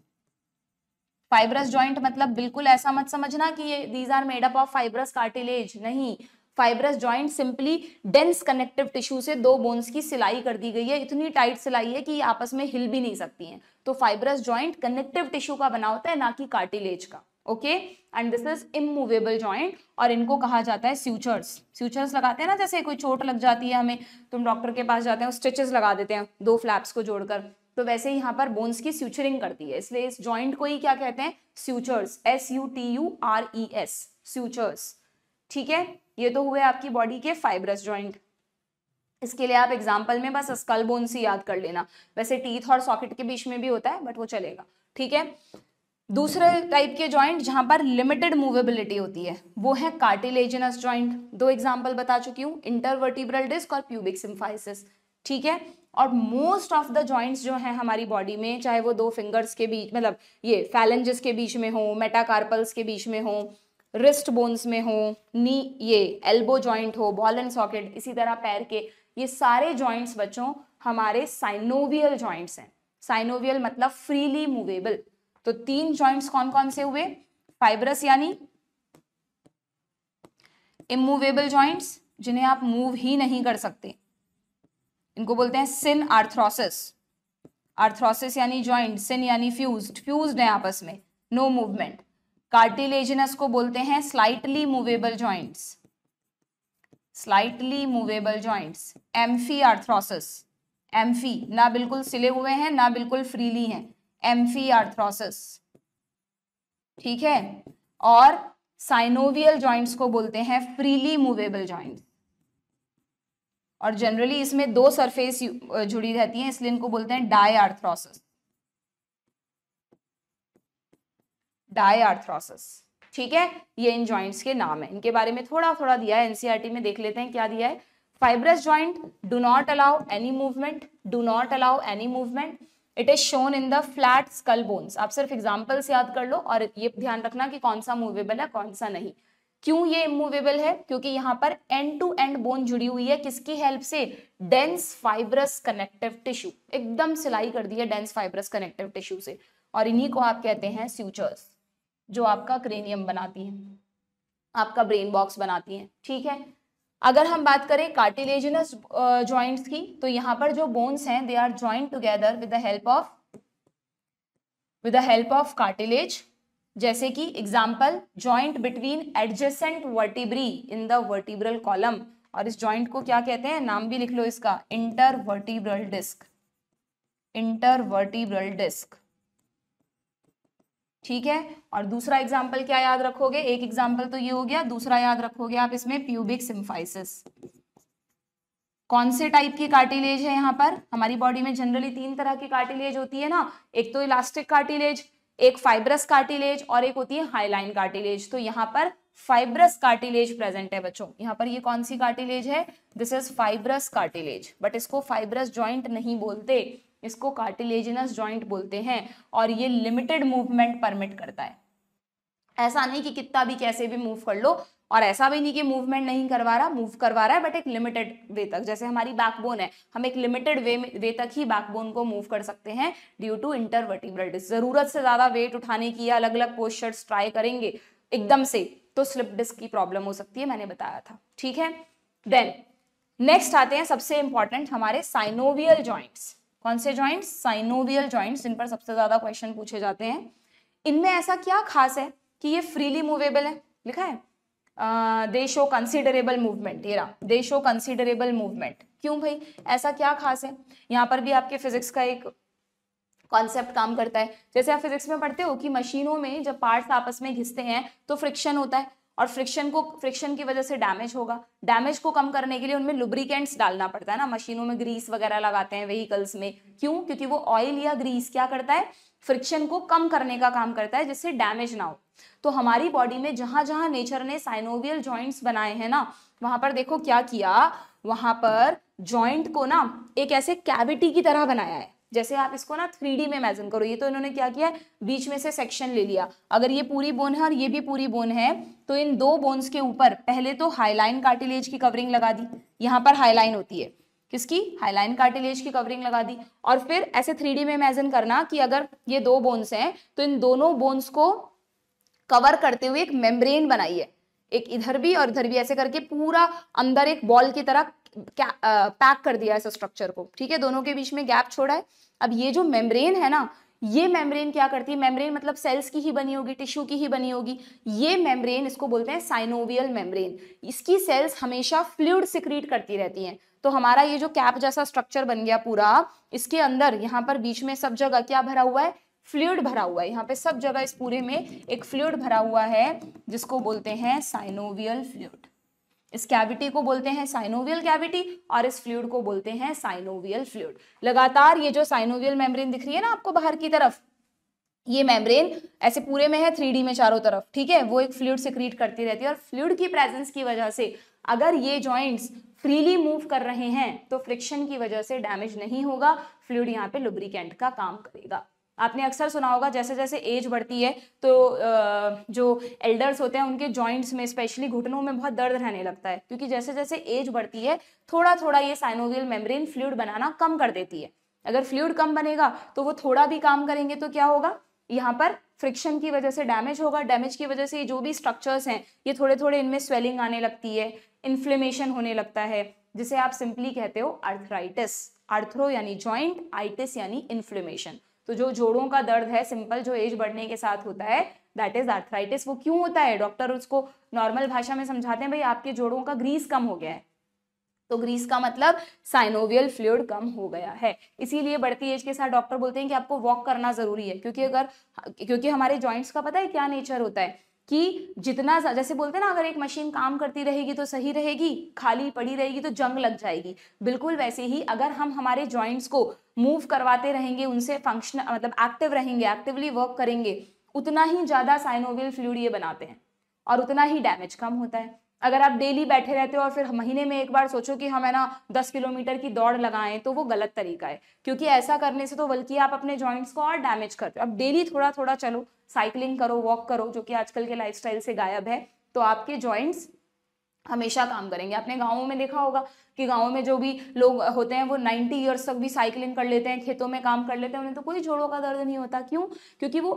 Fibrous joint मतलब बिल्कुल ऐसा मत समझना कि ये these are made up of fibrous cartilage, नहीं। Fibrous joint simply dense connective tissue से दो बोन्स की सिलाई कर दी गई है, इतनी टाइट सिलाई है कि ये आपस में हिल भी नहीं सकती हैं। तो फाइब्रस जॉइंट कनेक्टिव टिश्यू का बना होता है, ना कि कार्टिलेज का। Okay, and this is immovable joint, और इनको कहा जाता है स्यूचर्स। स्यूचर्स लगाते हैं ना, जैसे कोई चोट लग जाती है हमें, तुम डॉक्टर के पास जाते हैं, स्टिचेस लगा देते हैं दो फ्लैप्स को जोड़कर, तो वैसे यहाँ पर बोन्स की स्यूचरिंग करती है, इसलिए इस जॉइंट को ही क्या कहते हैं? स्यूचर्स, SUTURES, स्यूचर्स। ठीक है, ये तो हुए आपकी बॉडी के फाइब्रस जॉइंट। इसके लिए आप एग्जांपल में बस स्कल बोन्स ही याद कर लेना, वैसे टीथ और सॉकेट के बीच में भी होता है, बट वो चलेगा। ठीक है, दूसरे टाइप के जॉइंट जहां पर लिमिटेड मूवेबिलिटी होती है वो है कार्टिलेजिनस जॉइंट। दो एग्जांपल बता चुकी हूँ, इंटरवर्टिब्रल डिस्क और प्यूबिक सिम्फाइसिस। ठीक है, और मोस्ट ऑफ द जॉइंट्स जो हैं हमारी बॉडी में, चाहे वो दो फिंगर्स के बीच, मतलब ये फैलेंजेस के बीच में हो, मेटाकार्पल्स के बीच में हो, रिस्ट बोन्स में हो, नी ये एल्बो जॉइंट हो, बॉल एंड सॉकेट, इसी तरह पैर के, ये सारे जॉइंट्स बच्चों हमारे साइनोवियल जॉइंट्स हैं। साइनोवियल मतलब फ्रीली मूवेबल। तो तीन जॉइंट्स कौन कौन से हुए? फाइब्रस यानी इमूवेबल जॉइंट्स, जिन्हें आप मूव ही नहीं कर सकते, इनको बोलते हैं सिन आर्थ्रोसिस। आर्थ्रोसिस यानी जॉइंट, सिन यानी फ्यूज्ड, फ्यूज्ड है आपस में, नो मूवमेंट। कार्टिलेजिनस को बोलते हैं slightly movable joints, slightly movable joints. Amphi arthrosis, amphi ना बिल्कुल सिले हुए हैं ना बिल्कुल फ्रीली हैं, एम्फी आर्थ्रोसिस। ठीक है, और साइनोवियल जॉइंट्स को बोलते हैं फ्रीली मूवेबल जॉइंट्स। और जनरली इसमें दो सरफेस जुड़ी रहती हैं, इसलिए इनको बोलते हैं डायआर्थ्रोसिस। डायआर्थ्रोसिस, ठीक है, ये इन जॉइंट्स के नाम है। इनके बारे में थोड़ा थोड़ा दिया है एनसीईआरटी में, देख लेते हैं क्या दिया है। Fibrous joint do not allow any movement, do not allow any movement, it is shown in the flat skull bones. आप सिर्फ एग्जांपल्स याद कर लो और ये ध्यान रखना कि कौन सा मूवेबल है कौन सा नहीं। क्यों ये इमूवेबल है? क्योंकि यहाँ पर एंड टू एंड बोन जुड़ी हुई है, किसकी हेल्प से? डेंस फाइब्रस कनेक्टिव टिश्यू, एकदम सिलाई कर दी है डेंस फाइब्रस कनेक्टिव टिश्यू से, और इन्हीं को आप कहते हैं स्यूचर्स, जो आपका क्रेनियम बनाती हैं, आपका ब्रेन बॉक्स बनाती हैं, ठीक है। अगर हम बात करें कार्टिलेजिनस जॉइंट्स की, तो यहाँ पर जो बोन्स हैं they are joint together with the help of cartilage, जैसे कि example joint between adjacent vertebrae in the vertebral column, और इस जॉइंट को क्या कहते हैं, नाम भी लिख लो इसका, इंटरवर्टिब्रल डिस्क, इंटरवर्टिब्रल डिस्क, ठीक है। और दूसरा एग्जाम्पल क्या याद रखोगे? एक एग्जाम्पल तो ये हो गया, दूसरा याद रखोगे आप इसमें प्यूबिक सिम्फाइसिस। कौन से टाइप की कार्टिलेज है यहाँ पर? हमारी बॉडी में जनरली 3 तरह की कार्टिलेज होती है ना, एक तो इलास्टिक कार्टिलेज, एक फाइब्रस कार्टिलेज और एक होती है हाइलाइन कार्टिलेज। तो यहाँ पर फाइब्रस कार्टिलेज प्रेजेंट है बच्चों। यहाँ पर ये कौन सी कार्टिलेज है? This is fibrous cartilage, but इसको फाइब्रस जॉइंट नहीं बोलते, इसको कार्टिलेजिनस जॉइंट बोलते हैं, और ये लिमिटेड मूवमेंट परमिट करता है। ऐसा नहीं कि कितना भी कैसे भी मूव कर लो, और ऐसा भी नहीं कि मूवमेंट नहीं करवा रहा, मूव करवा रहा है, बट एक लिमिटेड वे तक। जैसे हमारी बैकबोन है, हम एक लिमिटेड वे तक ही बैकबोन को मूव कर सकते हैं ड्यू टू इंटरवर्टिब्रल डिस्क। जरूरत से ज्यादा वेट उठाने की या अलग अलग पोस्चर्स ट्राई करेंगे एकदम से तो स्लिप डिस्क की प्रॉब्लम हो सकती है, मैंने बताया था, ठीक है। देन नेक्स्ट आते हैं सबसे इंपॉर्टेंट हमारे साइनोवियल जॉइंट्स। कौन से जॉइंट्स? साइनोवियल जॉइंट्स, जिन पर सबसे ज्यादा क्वेश्चन पूछे जाते हैं। इनमें ऐसा क्या खास है कि ये फ्रीली मूवेबल है? लिखा है दे शो कंसिडरेबल मूवमेंट, ये रहा, दे शो कंसिडरेबल मूवमेंट। क्यों भाई, ऐसा क्या खास है? यहाँ पर भी आपके फिजिक्स का एक कॉन्सेप्ट काम करता है। जैसे आप फिजिक्स में पढ़ते हो कि मशीनों में जब पार्ट्स आपस में घिसते हैं तो फ्रिक्शन होता है, और फ्रिक्शन की वजह से डैमेज होगा। डैमेज को कम करने के लिए उनमें लुब्रिकेंट्स डालना पड़ता है ना, मशीनों में ग्रीस वगैरह लगाते हैं व्हीकल्स में। क्यों? क्योंकि वो ऑयल या ग्रीस क्या करता है? फ्रिक्शन को कम करने का काम करता है, जिससे डैमेज ना हो। तो हमारी बॉडी में जहां जहां नेचर ने साइनोवियल जॉइंट्स बनाए हैं ना, वहां पर देखो क्या किया, वहां पर जॉइंट को ना एक ऐसे कैविटी की तरह बनाया है। जैसे आप इसको ना 3D में इमेजिन करो, ये तो इन्होंने क्या किया है, बीच में से सेक्शन ले लिया। अगर ये पूरी बोन है और ये भी पूरी बोन है, तो इन दो बोन्स के ऊपर पहले तो हाइलाइन कार्टिलेज की कवरिंग लगा दी। यहाँ पर हाइलाइन होती है, किसकी? हाइलाइन कार्टिलेज की कवरिंग लगा दी। और फिर ऐसे 3D में इमेजिन करना कि अगर ये दो बोन्स हैं तो इन दोनों बोन्स को कवर करते हुए एक मेम्ब्रेन बनाई है, एक इधर भी और इधर भी, ऐसे करके पूरा अंदर एक बॉल की तरह पैक कर दिया है इस स्ट्रक्चर को, ठीक है। दोनों के बीच में गैप छोड़ा है। अब ये जो मेम्ब्रेन है ना, ये मेम्ब्रेन क्या करती है? मेम्ब्रेन मतलब सेल्स की ही बनी होगी, टिश्यू की ही बनी होगी। ये मेम्ब्रेन, इसको बोलते हैं साइनोवियल मेम्ब्रेन। इसकी सेल्स हमेशा फ्लूइड सिक्रीट करती रहती हैं। तो हमारा ये जो कैप जैसा स्ट्रक्चर बन गया पूरा, इसके अंदर यहाँ पर बीच में सब जगह क्या भरा हुआ है? फ्लूइड भरा हुआ है। यहाँ पे सब जगह इस पूरे में एक फ्लूइड भरा हुआ है, जिसको बोलते हैं साइनोवियल फ्लूइड। इस कैविटी को बोलते हैं साइनोवियल कैविटी, और इस फ्लूइड को बोलते हैं साइनोवियल फ्लूइड। लगातार ये जो साइनोवियल मेम्ब्रेन दिख रही है ना आपको बाहर की तरफ, ये मेम्ब्रेन ऐसे पूरे में है 3D में चारों तरफ, ठीक है। वो एक फ्लूइड सिक्रीट करती रहती है, और फ्लूइड की प्रेजेंस की वजह से अगर ये जॉइंट्स फ्रीली मूव कर रहे हैं तो फ्रिक्शन की वजह से डैमेज नहीं होगा। फ्लूइड यहाँ पे लुब्रिकेंट का काम करेगा। आपने अक्सर सुना होगा जैसे जैसे एज बढ़ती है तो जो एल्डर्स होते हैं उनके जॉइंट्स में स्पेशली घुटनों में बहुत दर्द रहने लगता है, क्योंकि जैसे जैसे एज बढ़ती है थोड़ा थोड़ा ये साइनोवियल मेम्ब्रेन फ्लूइड बनाना कम कर देती है। अगर फ्लूइड कम बनेगा तो वो थोड़ा भी काम करेंगे तो क्या होगा? यहाँ पर फ्रिक्शन की वजह से डैमेज होगा। डैमेज की वजह से जो भी स्ट्रक्चर्स हैं ये थोड़े थोड़े इनमें स्वेलिंग आने लगती है, इन्फ्लेमेशन होने लगता है, जिसे आप सिंपली कहते हो अर्थराइटिस। आर्थ्रो यानी जॉइंट, आइटिस यानी इन्फ्लेमेशन। तो जो जोड़ों का दर्द है सिंपल, जो एज बढ़ने के साथ होता है, दैट इज आर्थराइटिस। वो क्यों होता है? डॉक्टर उसको नॉर्मल भाषा में समझाते हैं, भाई आपके जोड़ों का ग्रीस कम हो गया है। तो ग्रीस का मतलब साइनोवियल फ्लूइड कम हो गया है। इसीलिए बढ़ती एज के साथ डॉक्टर बोलते हैं कि आपको वॉक करना जरूरी है, क्योंकि हमारे जॉइंट्स का पता है क्या नेचर होता है? कि जितना जैसे बोलते हैं ना, अगर एक मशीन काम करती रहेगी तो सही रहेगी, खाली पड़ी रहेगी तो जंग लग जाएगी, बिल्कुल वैसे ही अगर हम हमारे जॉइंट्स को मूव करवाते रहेंगे, उनसे फंक्शन मतलब एक्टिव रहेंगे, एक्टिवली वर्क करेंगे, उतना ही ज्यादा साइनोवियल फ्लूइड ये बनाते हैं और उतना ही डैमेज कम होता है। अगर आप डेली बैठे रहते हो और फिर महीने में एक बार सोचो कि हम है ना 10 किलोमीटर की दौड़ लगाएं, तो वो गलत तरीका है, क्योंकि ऐसा करने से तो बल्कि आप अपने जॉइंट्स को और डैमेज करते हो। अब डेली थोड़ा थोड़ा चलो, साइकिलिंग करो, वॉक करो, जो कि आजकल के लाइफस्टाइल से गायब है, तो आपके जॉइंट्स हमेशा काम करेंगे। अपने गाँवों में देखा होगा कि गाँव में जो भी लोग होते हैं वो 90 ईयर्स तक भी साइकिलिंग कर लेते हैं, खेतों में काम कर लेते हैं, उन्हें तो कोई जोड़ों का दर्द नहीं होता। क्यों? क्योंकि वो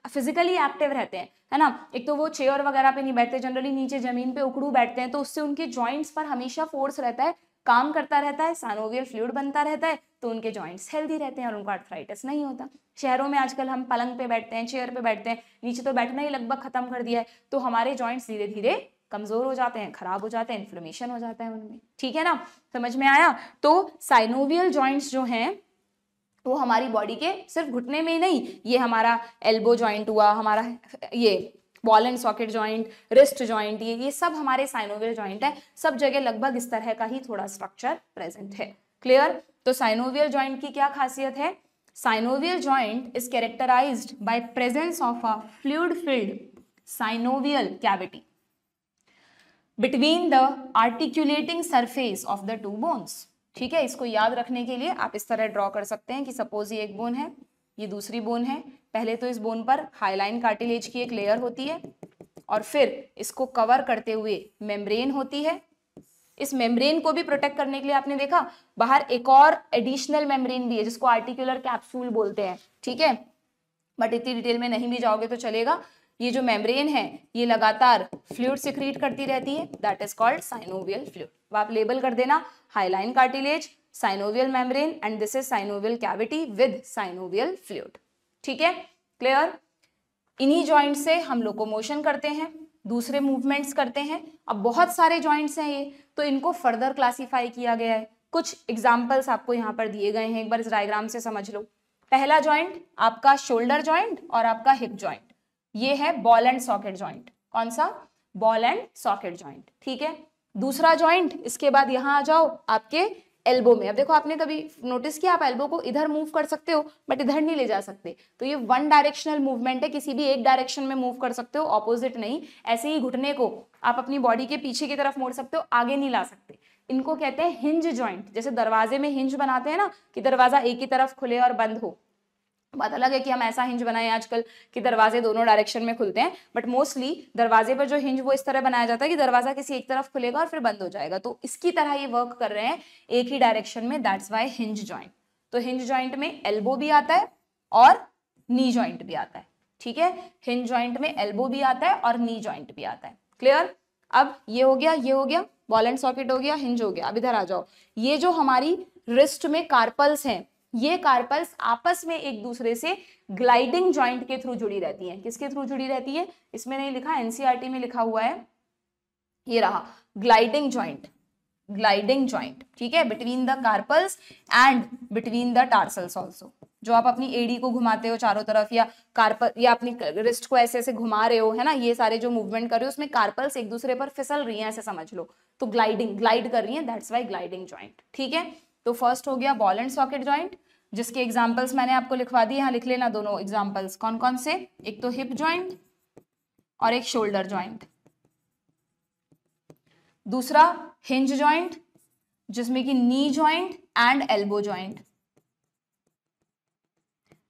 फिजिकली एक्टिव रहते हैं, है ना। एक तो वो चेयर वगैरह पे नहीं बैठते, जनरली नीचे जमीन पे उकड़ू बैठते हैं, तो उससे उनके जॉइंट्स पर हमेशा फोर्स रहता है, काम करता रहता है, साइनोवियल फ्लूइड बनता रहता है, तो उनके जॉइंट्स हेल्दी रहते हैं और उनको आर्थराइटिस नहीं होता। शहरों में आजकल हम पलंग पे बैठते हैं, चेयर पे बैठते हैं, नीचे तो बैठना ही लगभग खत्म कर दिया है, तो हमारे जॉइंट्स धीरे धीरे कमजोर हो जाते हैं, खराब हो जाते हैं, इन्फ्लेमेशन हो जाता है उनमें। ठीक है ना, समझ में आया। तो साइनोवियल जॉइंट्स जो हैं वो हमारी बॉडी के सिर्फ घुटने में ही नहीं, ये हमारा एल्बो जॉइंट हुआ, हमारा ये ball and socket joint, wrist joint, ये सब हमारे साइनोवियल जॉइंट है। सब जगह लगभग इस तरह का ही थोड़ा स्ट्रक्चर प्रेजेंट है। क्लियर? तो साइनोवियल जॉइंट की क्या खासियत है? Synovial joint is characterised by presence of a fluid filled synovial cavity between the articulating surface of the two bones. ठीक है, इसको याद रखने के लिए आप इस तरह ड्रॉ कर सकते हैं कि सपोज ये एक बोन है, ये दूसरी बोन है। पहले तो इस बोन पर हाइलाइन कार्टिलेज की एक लेयर होती है और फिर इसको कवर करते हुए मेम्ब्रेन होती है। इस मेम्ब्रेन को भी प्रोटेक्ट करने के लिए आपने देखा बाहर एक और एडिशनल मेम्ब्रेन भी है जिसको आर्टिकुलर कैप्सूल बोलते हैं। ठीक है, बट इतनी डिटेल में नहीं भी जाओगे तो चलेगा। ये जो मेम्ब्रेन है ये लगातार फ्लूइड सिक्रीट करती रहती है, that is called synovial fluid. आप लेबल कर देना, hyaline cartilage, synovial membrane, and this is synovial cavity with synovial fluid. ठीक है, क्लियर? इन्हीं जॉइंट से हम लोकोमोशन करते हैं, दूसरे मूवमेंट्स करते हैं। अब बहुत सारे जॉइंट्स हैं ये, तो इनको फर्दर क्लासिफाई किया गया है। कुछ एग्जाम्पल्स आपको यहाँ पर दिए गए हैं, एक बार इस डायग्राम से समझ लो। पहला जॉइंट आपका शोल्डर जॉइंट और आपका हिप जॉइंट, ये है बॉल एंड सॉकेट जॉइंट। कौन सा? Ball and socket joint. ठीक है, दूसरा जॉइंट, इसके बाद यहां आ जाओ आपके एल्बो में। अब देखो आपने कभी नोटिस किया, आप एल्बो को इधर मूव कर सकते हो बट इधर नहीं ले जा सकते, तो ये वन डायरेक्शनल मूवमेंट है, किसी भी एक डायरेक्शन में मूव कर सकते हो, ऑपोजिट नहीं। ऐसे ही घुटने को आप अपनी बॉडी के पीछे की तरफ मोड़ सकते हो, आगे नहीं ला सकते। इनको कहते हैं हिंज जॉइंट। जैसे दरवाजे में हिंज बनाते हैं ना कि दरवाजा एक ही तरफ खुले और बंद हो, बात अलग है कि हम ऐसा हिंज बनाए आजकल कि दरवाजे दोनों डायरेक्शन में खुलते हैं, बट मोस्टली दरवाजे पर जो हिंज वो इस तरह बनाया जाता है कि दरवाजा किसी एक तरफ खुलेगा और फिर बंद हो जाएगा, तो इसकी तरह ये वर्क कर रहे हैं एक ही डायरेक्शन में, दैट्स वाई हिंज जॉइंट। तो हिंज जॉइंट में एल्बो भी आता है और नी जॉइंट भी आता है। ठीक है, हिंज जॉइंट में एल्बो भी आता है और नी जॉइंट भी आता है। क्लियर? अब ये हो गया, ये हो गया, बॉल एंड सॉकेट हो गया, हिंज हो गया। अब इधर आ जाओ, ये जो हमारी रिस्ट में कार्पल्स हैं, ये कार्पल्स आपस में एक दूसरे से ग्लाइडिंग जॉइंट के थ्रू जुड़ी रहती हैं। किसके थ्रू जुड़ी रहती है? इसमें नहीं लिखा, एनसीईआरटी में लिखा हुआ है, ये रहा ग्लाइडिंग जॉइंट, ग्लाइडिंग जॉइंट। ठीक है, between the carpals and between the tarsals also. जो आप अपनी एडी को घुमाते हो चारों तरफ, या कार्पल या अपनी रिस्ट को ऐसे ऐसे घुमा रहे हो, है ना, ये सारे जो मूवमेंट कर रहे हो उसमें कार्पल्स एक दूसरे पर फिसल रही हैं, ऐसे समझ लो, तो ग्लाइड कर रही है, दैट्स वाई ग्लाइडिंग जॉइंट। ठीक है, तो फर्स्ट हो गया बॉल एंड सॉकेट जॉइंट, जिसके एग्जांपल्स मैंने आपको लिखवा दिए, यहाँ लिख लेना दोनों एग्जांपल्स कौन कौन से, एक तो हिप जॉइंट और एक शोल्डर जॉइंट। दूसरा हिंज जॉइंट, जिसमें कि knee joint and elbow joint.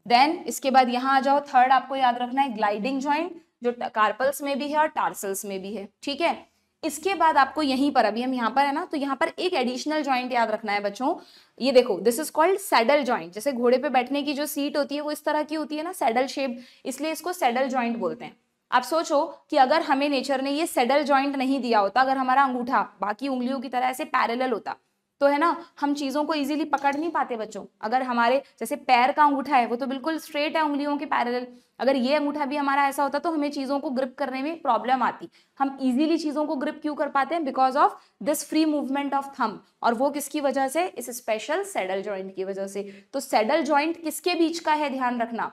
Then इसके बाद यहां आ जाओ, थर्ड आपको याद रखना है ग्लाइडिंग जॉइंट, जो कार्पल्स में भी है और टार्सल्स में भी है। ठीक है, इसके बाद आपको यहीं पर, अभी हम यहाँ पर है ना, तो यहाँ पर एक एडिशनल जॉइंट याद रखना है बच्चों। ये देखो, this is called saddle joint. जैसे घोड़े पे बैठने की जो सीट होती है वो इस तरह की होती है ना, सैडल शेप, इसलिए इसको सैडल जॉइंट बोलते हैं। आप सोचो कि अगर हमें नेचर ने ये सैडल जॉइंट नहीं दिया होता, अगर हमारा अंगूठा बाकी उंगलियों की तरह ऐसे पैरेलल होता, तो है ना, हम चीजों को इजीली पकड़ नहीं पाते बच्चों। अगर हमारे जैसे पैर का अंगूठा है वो तो बिल्कुल स्ट्रेट है उंगलियों के पैरेलल, अगर ये अंगूठा भी हमारा ऐसा होता तो हमें चीजों को ग्रिप करने में प्रॉब्लम आती। हम इजीली चीजों को ग्रिप क्यों कर पाते हैं? Because of this free movement of thumb, और वो किसकी वजह से? इस स्पेशल सैडल जॉइंट की वजह से। तो सैडल जॉइंट किसके बीच का है, ध्यान रखना,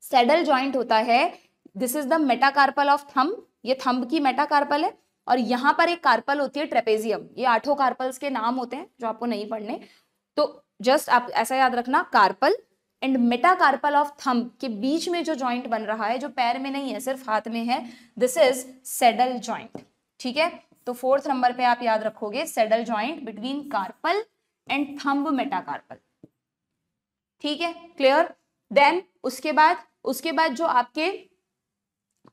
सैडल जॉइंट होता है this is the metacarpal of thumb, ये थंब की मेटाकार्पल है, और यहाँ पर एक कार्पल होती है ट्रेपेजियम। ये 8 कार्पल्स के नाम होते हैं जो आपको नहीं पढ़ने, तो जस्ट आप ऐसा याद रखना, carpal and metacarpal of thumb के बीच में जो जॉइंट बन रहा है, जो पैर में नहीं है सिर्फ हाथ में है, दिस इज सेडल जॉइंट। ठीक है, तो 4th नंबर पे आप याद रखोगे saddle joint between carpal and thumb metacarpal. ठीक है, क्लियर। देन उसके बाद जो आपके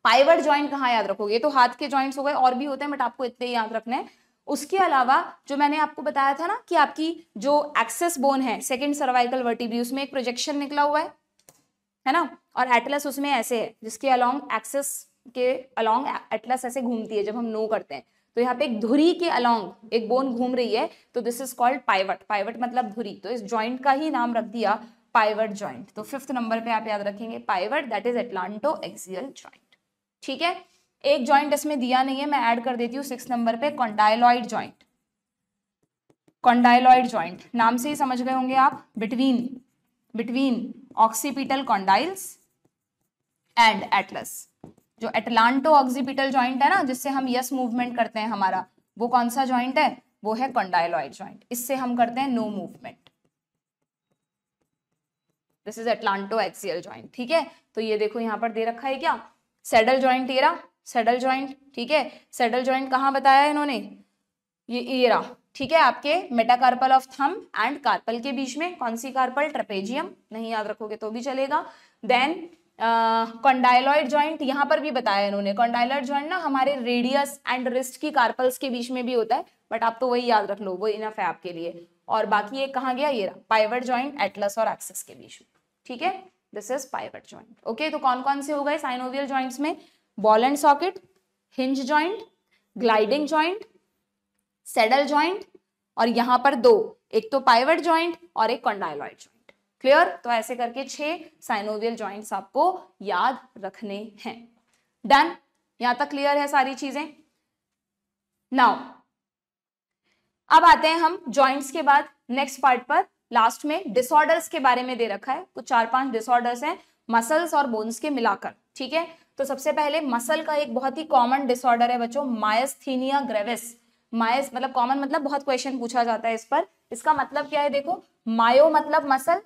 पाइवट जॉइंट कहाँ याद रखोगे, तो हाथ के जॉइंट्स हो गए, और भी होते हैं बट आपको इतने ही याद रखने हैं। उसके अलावा जो मैंने आपको बताया था ना कि आपकी जो एक्सेस बोन है, सेकंड सर्वाइकल वर्टिब्री, उसमें एक प्रोजेक्शन निकला हुआ है ना, और एटलस उसमें ऐसे है जिसके अलोंग एक्सेस के अलोंग एटलस ऐसे घूमती है जब हम नो करते हैं, तो यहाँ पे एक धुरी के अलोंग एक बोन घूम रही है, तो this is called pivot. Pivot मतलब धुरी, तो इस जॉइंट का ही नाम रख दिया पाइवट जॉइंट। तो 5th नंबर पे आप याद रखेंगे pivot, that is atlanto axial joint. ठीक है, एक जॉइंट इसमें दिया नहीं है, मैं ऐड कर देती हूँ 6 नंबर पे, कॉन्डाइलॉइड जॉइंट। कॉन्डाइलॉइड जॉइंट नाम से ही समझ गए होंगे आप, between occipital condyles and Atlas. जो एटलांटो ऑक्सीपिटल जॉइंट है ना, जिससे हम यस मूवमेंट करते हैं हमारा, वो कौन सा जॉइंट है, वो है कॉन्डाइलॉइड जॉइंट। इससे हम करते हैं no movement. This is atlanto axial joint. ठीक है, तो ये देखो यहाँ पर दे रखा है क्या, सेडल जॉइंट, ये रहा सेडल जॉइंट। ठीक है, सेडल जॉइंट कहाँ बताया इन्होंने, ये रहा। ठीक है, आपके metacarpal of thumb and carpal के बीच में, कौन सी कार्पल, ट्रेपेजियम, नहीं याद रखोगे तो भी चलेगा। देन कॉन्डाइलॉइड जॉइंट यहाँ पर भी बताया इन्होंने। कॉन्डाइलॉइड जॉइंट ना हमारे रेडियस एंड रिस्ट की कार्पल्स के बीच में भी होता है, बट आप तो वही याद रख लो, वो इनफ है आपके लिए। और बाकी एक कहाँ गया, ये रहा पाइवट जॉइंट, एटलस और एक्सिस के बीच में। ठीक है, this is pivot joint. Okay, तो कौन कौन से हो गए साइनोवियल जॉइंट्स में, ball and socket, hinge joint, gliding joint, saddle joint, और यहां पर 2, एक तो पाइवट जॉइंट और एक कॉन्डाइलॉइड जॉइंट। क्लियर, तो ऐसे करके 6 साइनोवियल जॉइंट्स आपको याद रखने हैं। डन, यहां तक क्लियर है सारी चीजें। नाउ अब आते हैं हम जॉइंट्स के बाद नेक्स्ट पार्ट पर, लास्ट में डिसऑर्डर्स के बारे में दे रखा है, कुछ 4-5 डिसऑर्डर्स हैं मसल्स और बोन्स के मिलाकर। ठीक है, तो सबसे पहले मसल का एक बहुत ही कॉमन डिसऑर्डर है बच्चों, मायस्थीनिया ग्रेविस। मायस मतलब कॉमन, मतलब बहुत क्वेश्चन पूछा जाता है इस पर। इसका मतलब क्या है, देखो, मायो मतलब मसल,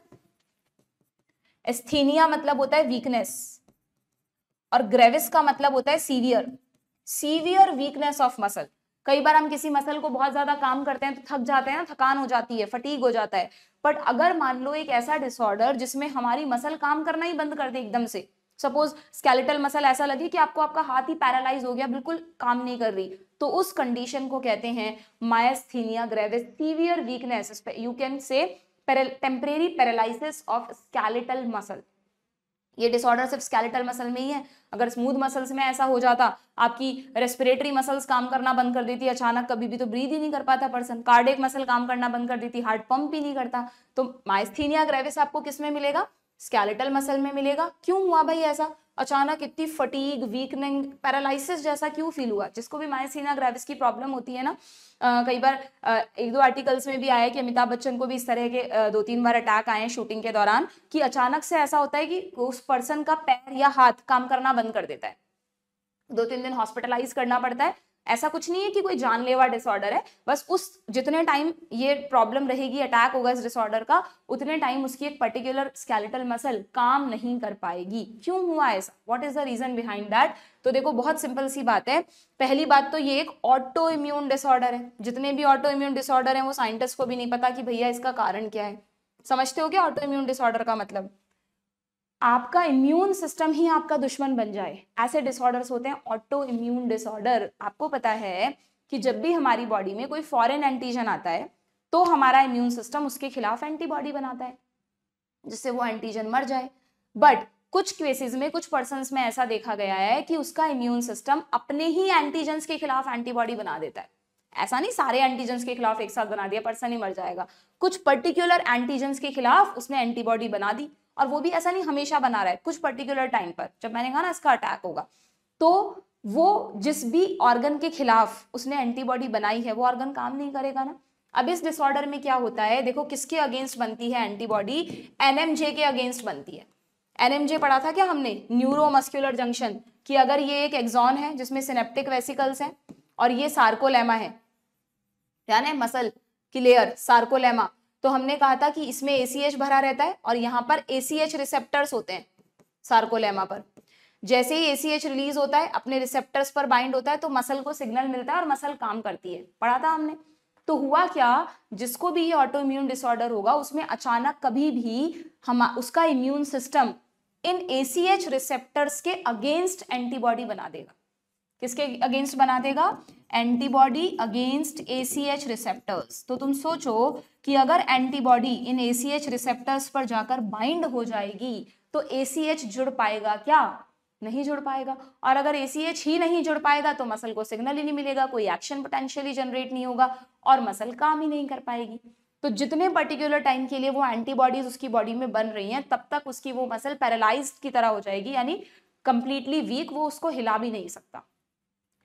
एस्थीनिया मतलब होता है वीकनेस, और ग्रेविस का मतलब होता है सीवियर वीकनेस ऑफ मसल। कई बार हम किसी मसल को बहुत ज्यादा काम करते हैं तो थक जाते हैं ना, थकान हो जाती है, फटीग हो जाता है। बट अगर मान लो एक ऐसा डिसऑर्डर जिसमें हमारी मसल काम करना ही बंद कर दे एकदम से, सपोज स्केलेटल मसल ऐसा लगे कि आपको आपका हाथ ही पैरालाइज हो गया, बिल्कुल काम नहीं कर रही, तो उस कंडीशन को कहते हैं myasthenia gravis, severe weakness, you can say temporary paralysis of skeletal muscle. ये डिसऑर्डर सिर्फ स्केलेटल मसल में ही है। अगर स्मूथ मसल्स में ऐसा हो जाता, आपकी रेस्पिरेटरी मसल्स काम करना बंद कर देती अचानक, कभी भी तो ब्रीथ ही नहीं कर पाता पर्सन, कार्डियक मसल काम करना बंद कर देती, हार्ट पंप ही नहीं करता, तो मायस्थीनिया ग्रेविस आपको किस में मिलेगा, स्केलेटल मसल में मिलेगा। क्यों हुआ भाई ऐसा, अचानक इतनी फटीग, वीकनिंग, पैरालिसिस जैसा क्यों फील हुआ। जिसको भी मायस्थीनिया ग्रेविस की प्रॉब्लम होती है ना, कई बार 1-2 आर्टिकल्स में भी आया कि अमिताभ बच्चन को भी इस तरह के 2-3 बार अटैक आए शूटिंग के दौरान, कि अचानक से ऐसा होता है कि उस पर्सन का पैर या हाथ काम करना बंद कर देता है, 2-3 दिन हॉस्पिटलाइज करना पड़ता है। ऐसा कुछ नहीं है कि कोई जानलेवा डिसऑर्डर है, बस उस जितने टाइम ये प्रॉब्लम रहेगी, अटैक होगा इस डिसऑर्डर का, उतने टाइम उसकी एक पर्टिकुलर स्केलेटल मसल काम नहीं कर पाएगी। क्यों हुआ ऐसा, what is the reason behind that. तो देखो बहुत सिंपल सी बात है। पहली बात तो ये एक ऑटो इम्यून डिसऑर्डर है। जितने भी ऑटो इम्यून डिसऑर्डर है वो साइंटिस्ट को भी नहीं पता कि भैया इसका कारण क्या है। समझते हो क्या ऑटो इम्यून डिसऑर्डर का मतलब, आपका इम्यून सिस्टम ही आपका दुश्मन बन जाए, ऐसे डिसऑर्डर्स होते हैं ऑटो इम्यून डिसऑर्डर। आपको पता है कि जब भी हमारी बॉडी में कोई फॉरेन एंटीजन आता है तो हमारा इम्यून सिस्टम उसके खिलाफ एंटीबॉडी बनाता है जिससे वो एंटीजन मर जाए। बट कुछ केसेस में, कुछ पर्सन्स में ऐसा देखा गया है कि उसका इम्यून सिस्टम अपने ही एंटीजन्स के खिलाफ एंटीबॉडी बना देता है। ऐसा नहीं सारे एंटीजन्स के खिलाफ एक साथ बना दिया पर्सन ही मर जाएगा, कुछ पर्टिकुलर एंटीजन्स के खिलाफ उसने एंटीबॉडी बना दी, और वो भी ऐसा नहीं हमेशा बना रहा है, कुछ पर्टिकुलर टाइम पर। जब मैंने कहा ना इसका अटैक होगा, तो वो जिस भी ऑर्गन के खिलाफ उसने एंटीबॉडी बनाई है वो ऑर्गन काम नहीं करेगा ना। अब इस डिसऑर्डर में क्या होता है, देखो किसके अगेंस्ट बनती है एंटीबॉडी, एनएमजे के अगेंस्ट बनती है। एनएमजे पढ़ा था क्या हमने, न्यूरोमस्कुलर जंक्शन, कि अगर ये एक एक्सॉन है जिसमें सिनेप्टिक वेसिकल्स हैं और ये सार्कोलेमा है, ध्यान है, मसल की लेयर सार्कोलेमा, तो हमने कहा था कि इसमें एसीएच भरा रहता है और यहाँ पर एसीएच रिसेप्टर्स होते हैं सार्कोलेमा पर। जैसे ही एसीएच रिलीज होता है, अपने रिसेप्टर्स पर बाइंड होता है, तो मसल को सिग्नल मिलता है और मसल काम करती है, पढ़ा था हमने। तो हुआ क्या, जिसको भी ये ऑटो इम्यून डिसऑर्डर होगा उसमें अचानक कभी भी हम उसका immune system in ACH receptors के अगेंस्ट एंटीबॉडी बना देगा। किसके अगेंस्ट बना देगा, एंटीबॉडी अगेंस्ट एसीएच रिसेप्टर्स। तो तुम सोचो कि अगर एंटीबॉडी इन एसीएच रिसेप्टर्स पर जाकर बाइंड हो जाएगी तो एसीएच जुड़ पाएगा क्या, नहीं जुड़ पाएगा। और अगर एसीएच ही नहीं जुड़ पाएगा तो मसल को सिग्नल ही नहीं मिलेगा, कोई एक्शन पोटेंशियली जनरेट नहीं होगा और मसल काम ही नहीं कर पाएगी। तो जितने पर्टिकुलर टाइम के लिए वो एंटीबॉडीज उसकी बॉडी में बन रही हैं, तब तक उसकी वो मसल पैरालाइज्ड की तरह हो जाएगी, यानी कंप्लीटली वीक, वो उसको हिला भी नहीं सकता।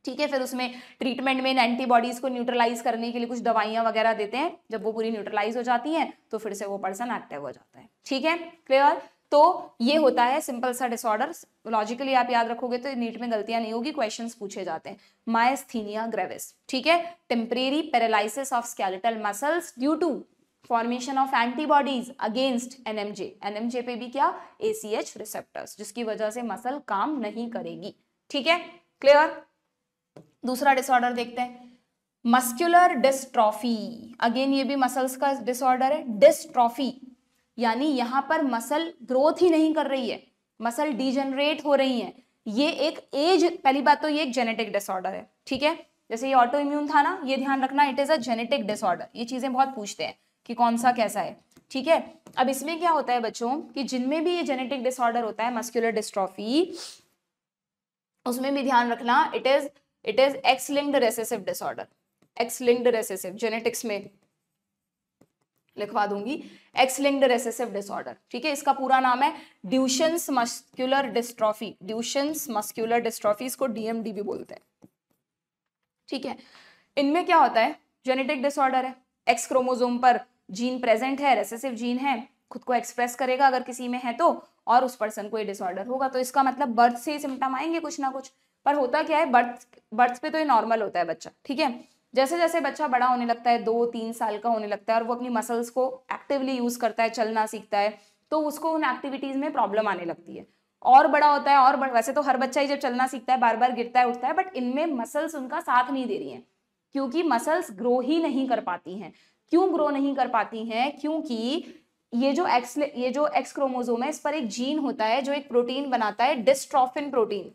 ठीक है, फिर उसमें ट्रीटमेंट में एंटीबॉडीज को न्यूट्रलाइज करने के लिए कुछ दवाइयां वगैरह देते हैं। जब वो पूरी न्यूट्रलाइज हो जाती हैं तो फिर से वो पर्सन एक्टिव हो जाता है। ठीक है, क्लियर। तो ये होता है सिंपल सा डिसऑर्डर। लॉजिकली आप याद रखोगे तो नीट में गलतियां नहीं होगी, क्वेश्चंस पूछे जाते हैं। मायस्थीनिया ग्रेविस, ठीक है, temporary paralysis of skeletal muscles due to formation of antibodies against NMJ. NMJ पे भी क्या, एसीएच रिसेप्टर्स, जिसकी वजह से मसल काम नहीं करेगी। ठीक है, क्लियर। दूसरा डिसऑर्डर देखते हैं, मस्कुलर डिस्ट्रॉफी। अगेन ये भी मसल्स का डिसऑर्डर है। डिस्ट्रॉफी यानी यहां पर मसल ग्रोथ ही नहीं कर रही है, मसल डीजनरेट हो रही है। ये एक एज, पहली बात तो ये एक जेनेटिक डिसऑर्डर है। ठीक है, जैसे ये ऑटो इम्यून था ना, ये ध्यान रखना, it is a genetic disorder. ये चीजें बहुत पूछते हैं कि कौन सा कैसा है। ठीक है, अब इसमें क्या होता है बच्चों कि जिनमें भी ये जेनेटिक डिसऑर्डर होता है मस्कुलर डिस्ट्रॉफी, उसमें भी ध्यान रखना it is x linked recessive disorder. X linked recessive, genetics में लिखवा दूंगी, एक्स लिंक्ड रेसेसिव डिसऑर्डर। ठीक है, इसका पूरा नाम है ड्यूशेन्स मस्कुलर डिस्ट्रॉफी। ड्यूशेन्स मस्कुलर डिस्ट्रॉफी, इसको डीएमडी भी बोलते हैं। ठीक है, इनमें क्या होता है, जेनेटिक डिसऑर्डर है, एक्स क्रोमोसोम पर जीन प्रेजेंट है, रेसेसिव जीन है, खुद को एक्सप्रेस करेगा अगर किसी में है तो, और उस पर्सन को ये डिसऑर्डर होगा। तो इसका मतलब बर्थ से सिम्टम आएंगे कुछ ना कुछ। पर होता क्या है, बर्थ पे तो ये नॉर्मल होता है बच्चा। ठीक है, जैसे जैसे बच्चा बड़ा होने लगता है, 2-3 साल का होने लगता है, और वो अपनी मसल्स को एक्टिवली यूज करता है, चलना सीखता है, तो उसको उन एक्टिविटीज में प्रॉब्लम आने लगती है। और बड़ा होता है, और वैसे तो हर बच्चा ही जब चलना सीखता है बार बार गिरता है उठता है, बट इनमें मसल्स उनका साथ नहीं दे रही हैं, क्योंकि मसल्स ग्रो ही नहीं कर पाती हैं। क्यों ग्रो नहीं कर पाती हैं, क्योंकि ये जो एक्स क्रोमोसोम है, इस पर एक जीन होता है जो एक प्रोटीन बनाता है, डिस्ट्रोफिन प्रोटीन।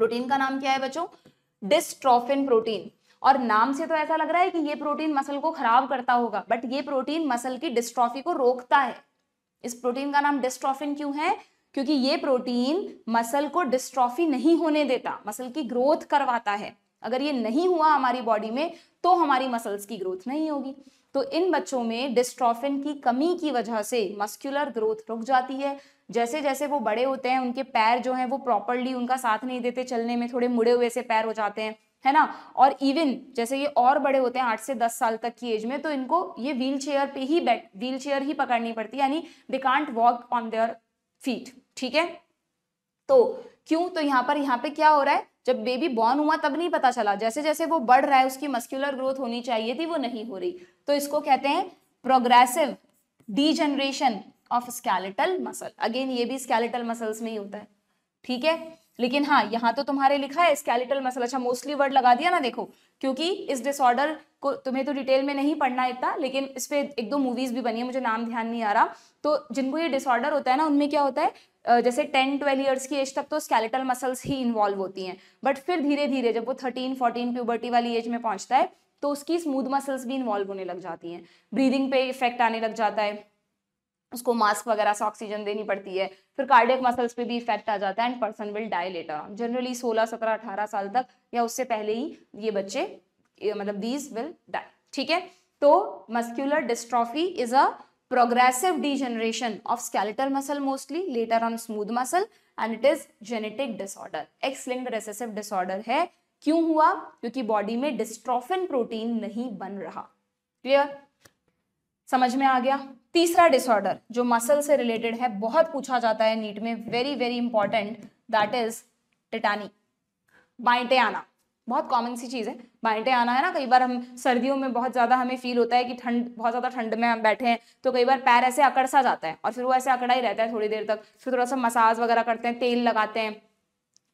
प्रोटीन का नाम क्या है बच्चों, डिस्ट्रोफिन प्रोटीन। और नाम से तो ऐसा लग रहा है कि ये प्रोटीन मसल को खराब करता होगा, बट ये प्रोटीन मसल की डिस्ट्रॉफी को रोकता है। इस प्रोटीन का नाम डिस्ट्रोफिन क्यों है, क्योंकि ये प्रोटीन मसल को डिस्ट्रॉफी नहीं होने देता, मसल की ग्रोथ करवाता है। अगर ये नहीं हुआ हमारी बॉडी में तो हमारी मसल्स की ग्रोथ नहीं होगी। तो इन बच्चों में डिस्ट्रोफिन की कमी की वजह से मस्कुलर ग्रोथ रुक जाती है। जैसे जैसे वो बड़े होते हैं, उनके पैर जो हैं वो प्रॉपरली उनका साथ नहीं देते चलने में, थोड़े मुड़े हुए से पैर हो जाते हैं, है ना। और इवन जैसे ये और बड़े होते हैं 8 से 10 साल तक की एज में, तो इनको ये व्हील चेयर ही पकड़नी पड़ती है, यानी they can't walk on their feet. ठीक है, तो क्यों, तो यहाँ पे क्या हो रहा है, जब बेबी बॉर्न हुआ तब नहीं पता चला, जैसे जैसे वो बढ़ रहा है उसकी मस्कुलर ग्रोथ होनी चाहिए थी, वो नहीं हो रही। तो इसको कहते हैं progressive degeneration of skeletal muscle. Again ये भी स्केलेटल मसल्स में ही होता है। ठीक है, लेकिन हाँ यहाँ तो तुम्हारे लिखा है स्केलेटल मसल। अच्छा, मोस्टली वर्ड लगा दिया ना, देखो, क्योंकि इस डिसऑर्डर को तुम्हें तो डिटेल में नहीं पढ़ना इतना, लेकिन इस पे 1-2 मूवीज भी बनी है, मुझे नाम ध्यान नहीं आ रहा। तो जिनको ये डिसऑर्डर होता है ना, उनमें क्या होता है, जैसे 10-12 ईयर्स की एज तक तो स्केलेटल मसल्स ही इन्वॉल्व होती हैं, बट फिर धीरे धीरे जब वो 13-14 प्यूबर्टी वाली एज में पहुंचता है तो उसकी स्मूथ मसल्स भी इन्वॉल्व होने लग जाती हैं, ब्रीदिंग पे इफेक्ट आने लग जाता है, उसको मास्क वगैरह से ऑक्सीजन देनी पड़ती है, फिर कार्डियक मसल्स पे भी इफेक्ट आ जाता है, and person will die later on. Generally 16, 17, 18 साल तक या उससे पहले ही ये बच्चे, मतलब दीज विल डाई। ठीक है, तो muscular dystrophy is a progressive degeneration of skeletal muscle, mostly later on smooth muscle, and it is genetic disorder, X-linked recessive disorder है। क्यों हुआ, क्योंकि बॉडी में डिस्ट्रोफिन प्रोटीन नहीं बन रहा। क्लियर। समझ में आ गया। तीसरा डिसऑर्डर जो मसल से रिलेटेड है, बहुत पूछा जाता है नीट में, very very important, that is tetany, बाइंटे आना। बहुत कॉमन सी चीज है बाइंटे आना, है ना। कई बार हम सर्दियों में बहुत ज्यादा हमें फील होता है कि ठंड, बहुत ज्यादा ठंड में हम बैठे हैं, तो कई बार पैर ऐसे अकड़ सा जाता है और फिर वो ऐसे अकड़ा ही रहता है थोड़ी देर तक, फिर थोड़ा सा मसाज वगैरह करते हैं, तेल लगाते हैं,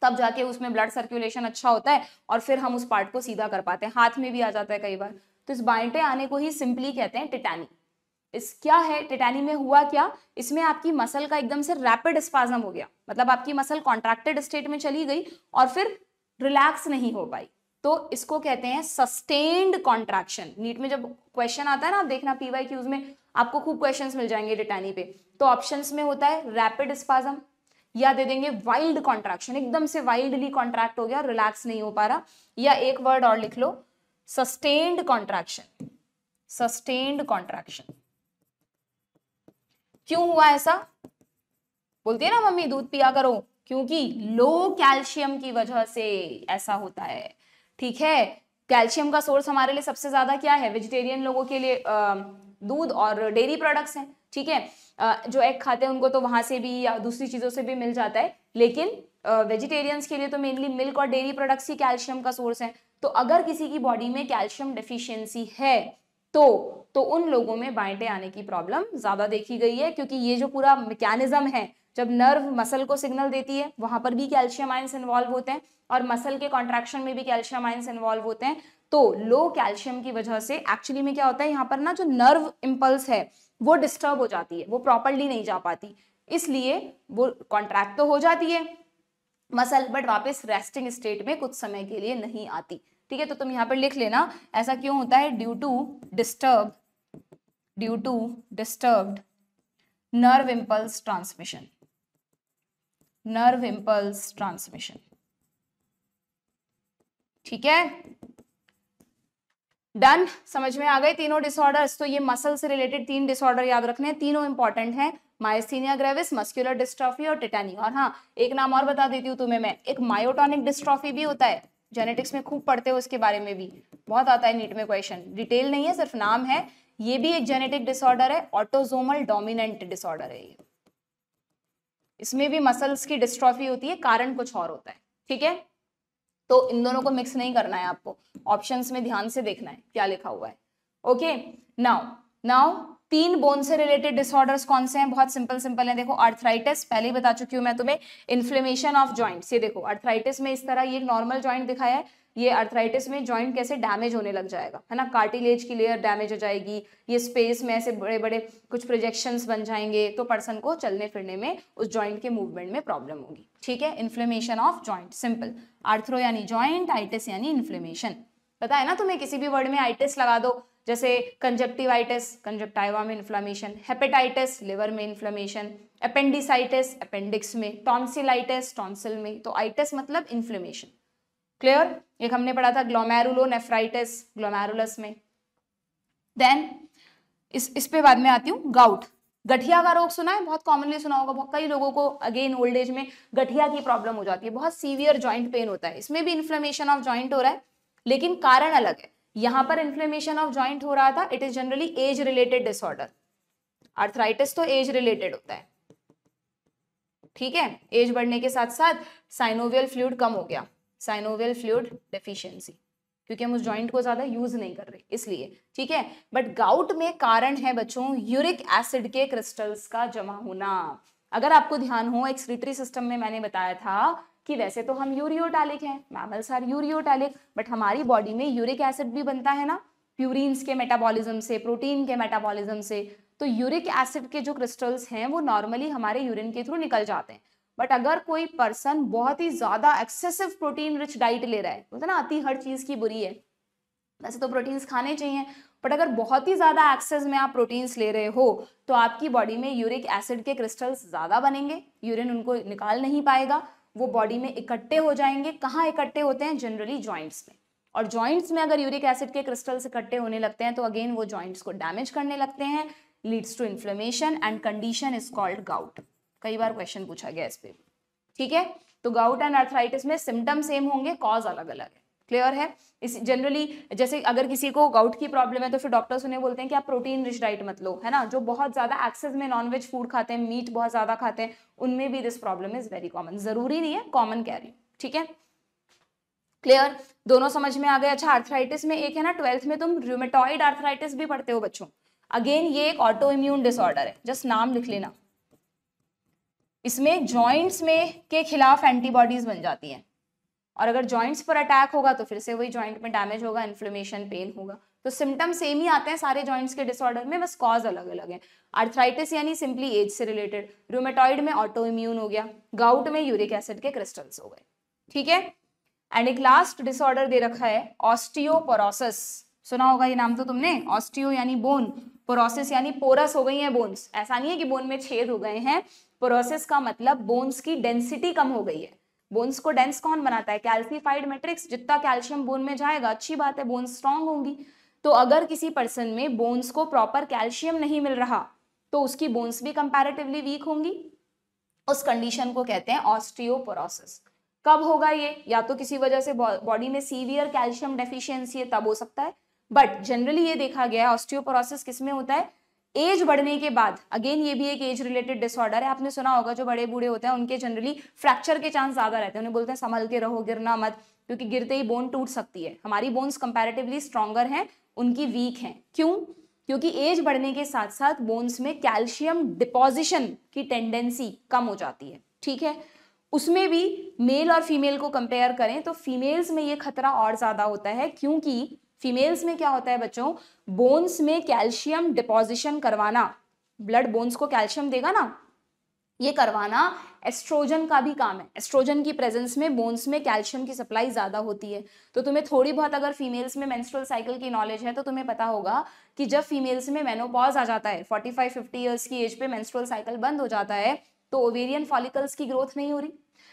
तब जाके उसमें ब्लड सर्कुलेशन अच्छा होता है और फिर हम उस पार्ट को सीधा कर पाते हैं। हाथ में भी आ जाता है कई बार। तो इस बाइंटे आने को ही सिंपली कहते हैं टेटानी। इस क्या है टेटानी में हुआ क्या, इसमें आपकी मसल का एकदम से रैपिड स्पाज्म हो गया, मतलब आपकी मसल कॉन्ट्रैक्टेड स्टेट में चली गई और फिर रिलैक्स नहीं हो पाई, तो इसको कहते हैं सस्टेन्ड कॉन्ट्रैक्शन। नीट में जब क्वेश्चन आता है ना, आप देखना पीवाईक्यूज में आपको खूब क्वेश्चंस मिल जाएंगे टेटानी पे, तो ऑप्शंस में होता है रैपिड स्पाज्म, या दे देंगे वाइल्ड कॉन्ट्रैक्शन, एकदम से वाइल्डली कॉन्ट्रैक्ट हो गया, रिलैक्स नहीं हो पा रहा, या एक वर्ड और लिख लो, सस्टेन्ड कॉन्ट्रैक्शन। सस्टेन्ड कॉन्ट्रैक्शन क्यों हुआ ऐसा, बोलती है ना मम्मी दूध पिया करो, क्योंकि लो कैल्शियम की वजह से ऐसा होता है। ठीक है, कैल्शियम का सोर्स हमारे लिए सबसे ज्यादा क्या है, वेजिटेरियन लोगों के लिए दूध और डेयरी प्रोडक्ट्स हैं। ठीक है, जो एग खाते हैं उनको तो वहां से भी या दूसरी चीजों से भी मिल जाता है, लेकिन वेजिटेरियंस के लिए तो मेनली मिल्क और डेयरी प्रोडक्ट्स ही कैल्शियम का सोर्स है। तो अगर किसी की बॉडी में कैल्शियम डेफिशिएंसी है तो उन लोगों में बाइंटे आने की प्रॉब्लम ज्यादा देखी गई है, क्योंकि ये जो पूरा मैकेनिज्म है, जब नर्व मसल को सिग्नल देती है वहां पर भी कैल्शियम आयंस इन्वॉल्व होते हैं और मसल के कॉन्ट्रैक्शन में भी कैल्शियम आयंस इन्वॉल्व होते हैं। तो लो कैल्शियम की वजह से एक्चुअली में क्या होता है, यहाँ पर ना जो नर्व इंपल्स है वो डिस्टर्ब हो जाती है, वो प्रॉपरली नहीं जा पाती, इसलिए वो कॉन्ट्रैक्ट तो हो जाती है मसल, बट वापस रेस्टिंग स्टेट में कुछ समय के लिए नहीं आती। ठीक है, तो तुम यहाँ पर लिख लेना ऐसा क्यों होता है, due to disturbed nerve impulse transmission, nerve impulse transmission. ठीक है, डन, समझ में आ गए तीनों डिसऑर्डर्स। तो ये मसल से रिलेटेड 3 डिसऑर्डर याद रखने, तीनों इंपॉर्टेंट हैं, मायस्थीनिया ग्रेविस, मस्कुलर डिस्ट्रॉफी और टेटानी। और हाँ, एक नाम और बता देती हूँ तुम्हें मैं, एक मायोटोनिक डिस्ट्रॉफी भी होता है, जेनेटिक्स में खूब पढ़ते हो उसके बारे में भी, बहुत आता है नीट में क्वेश्चन, डिटेल नहीं है सिर्फ नाम है। ये भी एक जेनेटिक डिसऑर्डर है, ऑटोसोमल डोमिनेंट डिसऑर्डर है ये, इसमें भी मसल्स की डिस्ट्रॉफी होती है, कारण कुछ और होता है। ठीक है, तो इन दोनों को मिक्स नहीं करना है आपको, ऑप्शंस में ध्यान से देखना है क्या लिखा हुआ है। ओके, नाउ 3 बोन से रिलेटेड डिसऑर्डर्स कौन से हैं, बहुत सिंपल है। देखो आर्थराइटिस, पहले ही बता चुकी हूं मैं तुम्हें, इन्फ्लेमेशन ऑफ जॉइंट्स। ये देखो आर्थराइटिस में इस तरह ये एक नॉर्मल जॉइंट दिखाया है, ये आर्थराइटिस में जॉइंट कैसे डैमेज होने लग जाएगा, है ना, कार्टिलेज की लेयर डैमेज हो जाएगी, ये स्पेस में ऐसे बड़े बड़े कुछ प्रोजेक्शंस बन जाएंगे, तो पर्सन को चलने फिरने में उस जॉइंट के मूवमेंट में प्रॉब्लम होगी। ठीक है, इन्फ्लेमेशन ऑफ जॉइंट, सिंपल, आर्थरो यानी जॉइंट, आइटिस यानी इन्फ्लेमेशन। पता है ना तुम्हें, किसी भी वर्ड में आइटिस लगा दो, जैसे कंजक्टिवाइटिस, कंजक्टाइवा में इन्फ्लेमेशन, हेपेटाइटिस लिवर में इन्फ्लेमेशन, अपेंडिसाइटिस अपेंडिक्स में, टॉन्सिलाइटिस टॉन्सिल में, तो आइटिस मतलब इन्फ्लेमेशन। क्लियर, एक हमने पढ़ा था ग्लोमेरुलोनेफ्राइटिस, ग्लोमेरुलस में। देन इस पे बाद में आती हूँ, गाउट, गठिया का रोग सुना है, बहुत कॉमनली सुना होगा, बहुत कई लोगों को अगेन ओल्ड एज में गठिया की प्रॉब्लम हो जाती है, बहुत सीवियर जॉइंट पेन होता है, इसमें भी इन्फ्लेमेशन ऑफ जॉइंट हो रहा है, लेकिन कारण अलग है। यहां पर इन्फ्लेमेशन ऑफ जॉइंट हो रहा था, it is generally age related disorder, arthritis तो एज रिलेटेड होता है। ठीक है, एज बढ़ने के साथ साथ साइनोवियल फ्लूइड कम हो गया, साइनोवियल फ्लूइड डेफिशिएंसी, क्योंकि हम उस जॉइंट को ज्यादा यूज नहीं कर रहे इसलिए। ठीक है, बट गाउट में कारण है बच्चों यूरिक एसिड के क्रिस्टल्स का जमा होना। अगर आपको ध्यान हो, एक्सक्रीटरी सिस्टम में मैंने बताया था कि वैसे तो हम यूरियोटैलिक हैं, मैमल्स आर यूरियोटैलिक, बट हमारी बॉडी में यूरिक एसिड भी बनता है ना, प्यूरिन्स के मेटाबॉलिज्म से, प्रोटीन के मेटाबॉलिज्म से। तो यूरिक एसिड के जो क्रिस्टल्स हैं वो नॉर्मली हमारे यूरिन के थ्रू निकल जाते हैं, बट अगर कोई पर्सन बहुत ही ज्यादा एक्सेसिव प्रोटीन रिच डाइट ले रहा है, बोलते ना अति हर चीज की बुरी है, वैसे तो प्रोटीन्स खाने चाहिए, बट अगर बहुत ही ज्यादा एक्सेस में आप प्रोटीन्स ले रहे हो तो आपकी बॉडी में यूरिक एसिड के क्रिस्टल्स ज्यादा बनेंगे, यूरिन उनको निकाल नहीं पाएगा, वो बॉडी में इकट्ठे हो जाएंगे। कहाँ इकट्ठे होते हैं, जनरली जॉइंट्स में, और जॉइंट्स में अगर यूरिक एसिड के क्रिस्टल्स इकट्ठे होने लगते हैं तो अगेन वो जॉइंट्स को डैमेज करने लगते हैं, leads to inflammation and condition is called gout. कई बार क्वेश्चन पूछा गया इस पे। ठीक है, तो गाउट एंड आर्थराइटिस में सिम्टम सेम होंगे, कॉज अलग अलग है। क्लियर है? इस जनरली जैसे अगर किसी को गाउट की प्रॉब्लम है तो फिर डॉक्टर्स उन्हें बोलते हैं कि आप प्रोटीन रिच डाइट मत लो, है ना। जो बहुत ज्यादा एक्सेस में नॉनवेज फूड खाते हैं, मीट बहुत ज्यादा खाते हैं, उनमें भी this problem is very common. जरूरी नहीं है, कॉमन कह रही हूं, ठीक है? क्लियर? दोनों समझ में आ गए? अच्छा, आर्थराइटिस में एक है ना, 12th में तुम रूमेटॉइड आर्थराइटिस भी पढ़ते हो बच्चों। अगेन ये एक ऑटो इम्यून डिसऑर्डर है, जस्ट नाम लिख लेना। इसमें जॉइंट्स में के खिलाफ एंटीबॉडीज बन जाती हैं, और अगर जॉइंट्स पर अटैक होगा तो फिर से वही जॉइंट में डैमेज होगा, इन्फ्लेमेशन, पेन होगा। तो सिम्टम सेम ही आते हैं सारे जॉइंट्स के डिसऑर्डर में, बस कॉज अलग अलग है। आर्थराइटिस यानी सिंपली एज से रिलेटेड, रूमेटॉइड में ऑटो इम्यून हो गया, गाउट में यूरिक एसिड के क्रिस्टल्स हो गए, ठीक है। एंड एक लास्ट डिसऑर्डर दे रखा है ऑस्टियोपोरोसिस। सुना होगा ये नाम तो तुमने, ऑस्टियो यानी बोन, पोरोसिस यानी पोरस हो गई है बोन्स। ऐसा नहीं है कि बोन में छेद हो गए हैं, पोरोसिस का मतलब बोन्स की डेंसिटी कम हो गई है। बोन्स को डेंस कौन बनाता है? Calcified matrix. जितना कैल्शियम बोन में जाएगा अच्छी बात है, बोन्स स्ट्रांग होंगी। तो अगर किसी पर्सन में बोन्स को प्रॉपर कैल्शियम नहीं मिल रहा तो उसकी बोन्स भी कंपैरेटिवली वीक होंगी। उस कंडीशन को कहते हैं ऑस्टियोपोरोसिस। कब होगा ये? या तो किसी वजह से बॉडी में सीवियर कैल्शियम डेफिशिएंसी है तब हो सकता है, बट जनरली ये देखा गया है ऑस्टियोपोरोसिस किस में होता है? एज बढ़ने के बाद। अगेन ये भी एक एज रिलेटेड डिसऑर्डर है। आपने सुना होगा जो बड़े बूढ़े होते हैं उनके जनरली फ्रैक्चर के चांस ज्यादा रहते हैं। उन्हें बोलते हैं संभल के रहो, गिरना मत, क्योंकि गिरते ही बोन टूट सकती है। हमारी बोन्स कंपैरेटिवली स्ट्रॉन्गर हैं, उनकी वीक हैं। क्यों? क्योंकि एज बढ़ने के साथ साथ बोन्स में कैल्शियम डिपोजिशन की टेंडेंसी कम हो जाती है, ठीक है। उसमें भी मेल और फीमेल को कंपेयर करें तो फीमेल्स में ये खतरा और ज्यादा होता है, क्योंकि फीमेल्स में क्या होता है बच्चों, बोन्स में कैल्शियम डिपोजिशन करवाना, ब्लड बोन्स को कैल्शियम देगा ना, ये करवाना एस्ट्रोजन का भी काम है। एस्ट्रोजन की प्रेजेंस में बोन्स में कैल्शियम की सप्लाई ज्यादा होती है। तो तुम्हें थोड़ी बहुत अगर फीमेल्स में मेंस्ट्रुअल साइकिल की नॉलेज है तो तुम्हें पता होगा कि जब फीमेल्स में मेनोपॉज आ जाता है, 45-50 ईयर्स की एज पे मेंस्ट्रुअल साइकिल बंद हो जाता है, तो ओवेरियन फॉलिकल्स की ग्रोथ नहीं हो रही।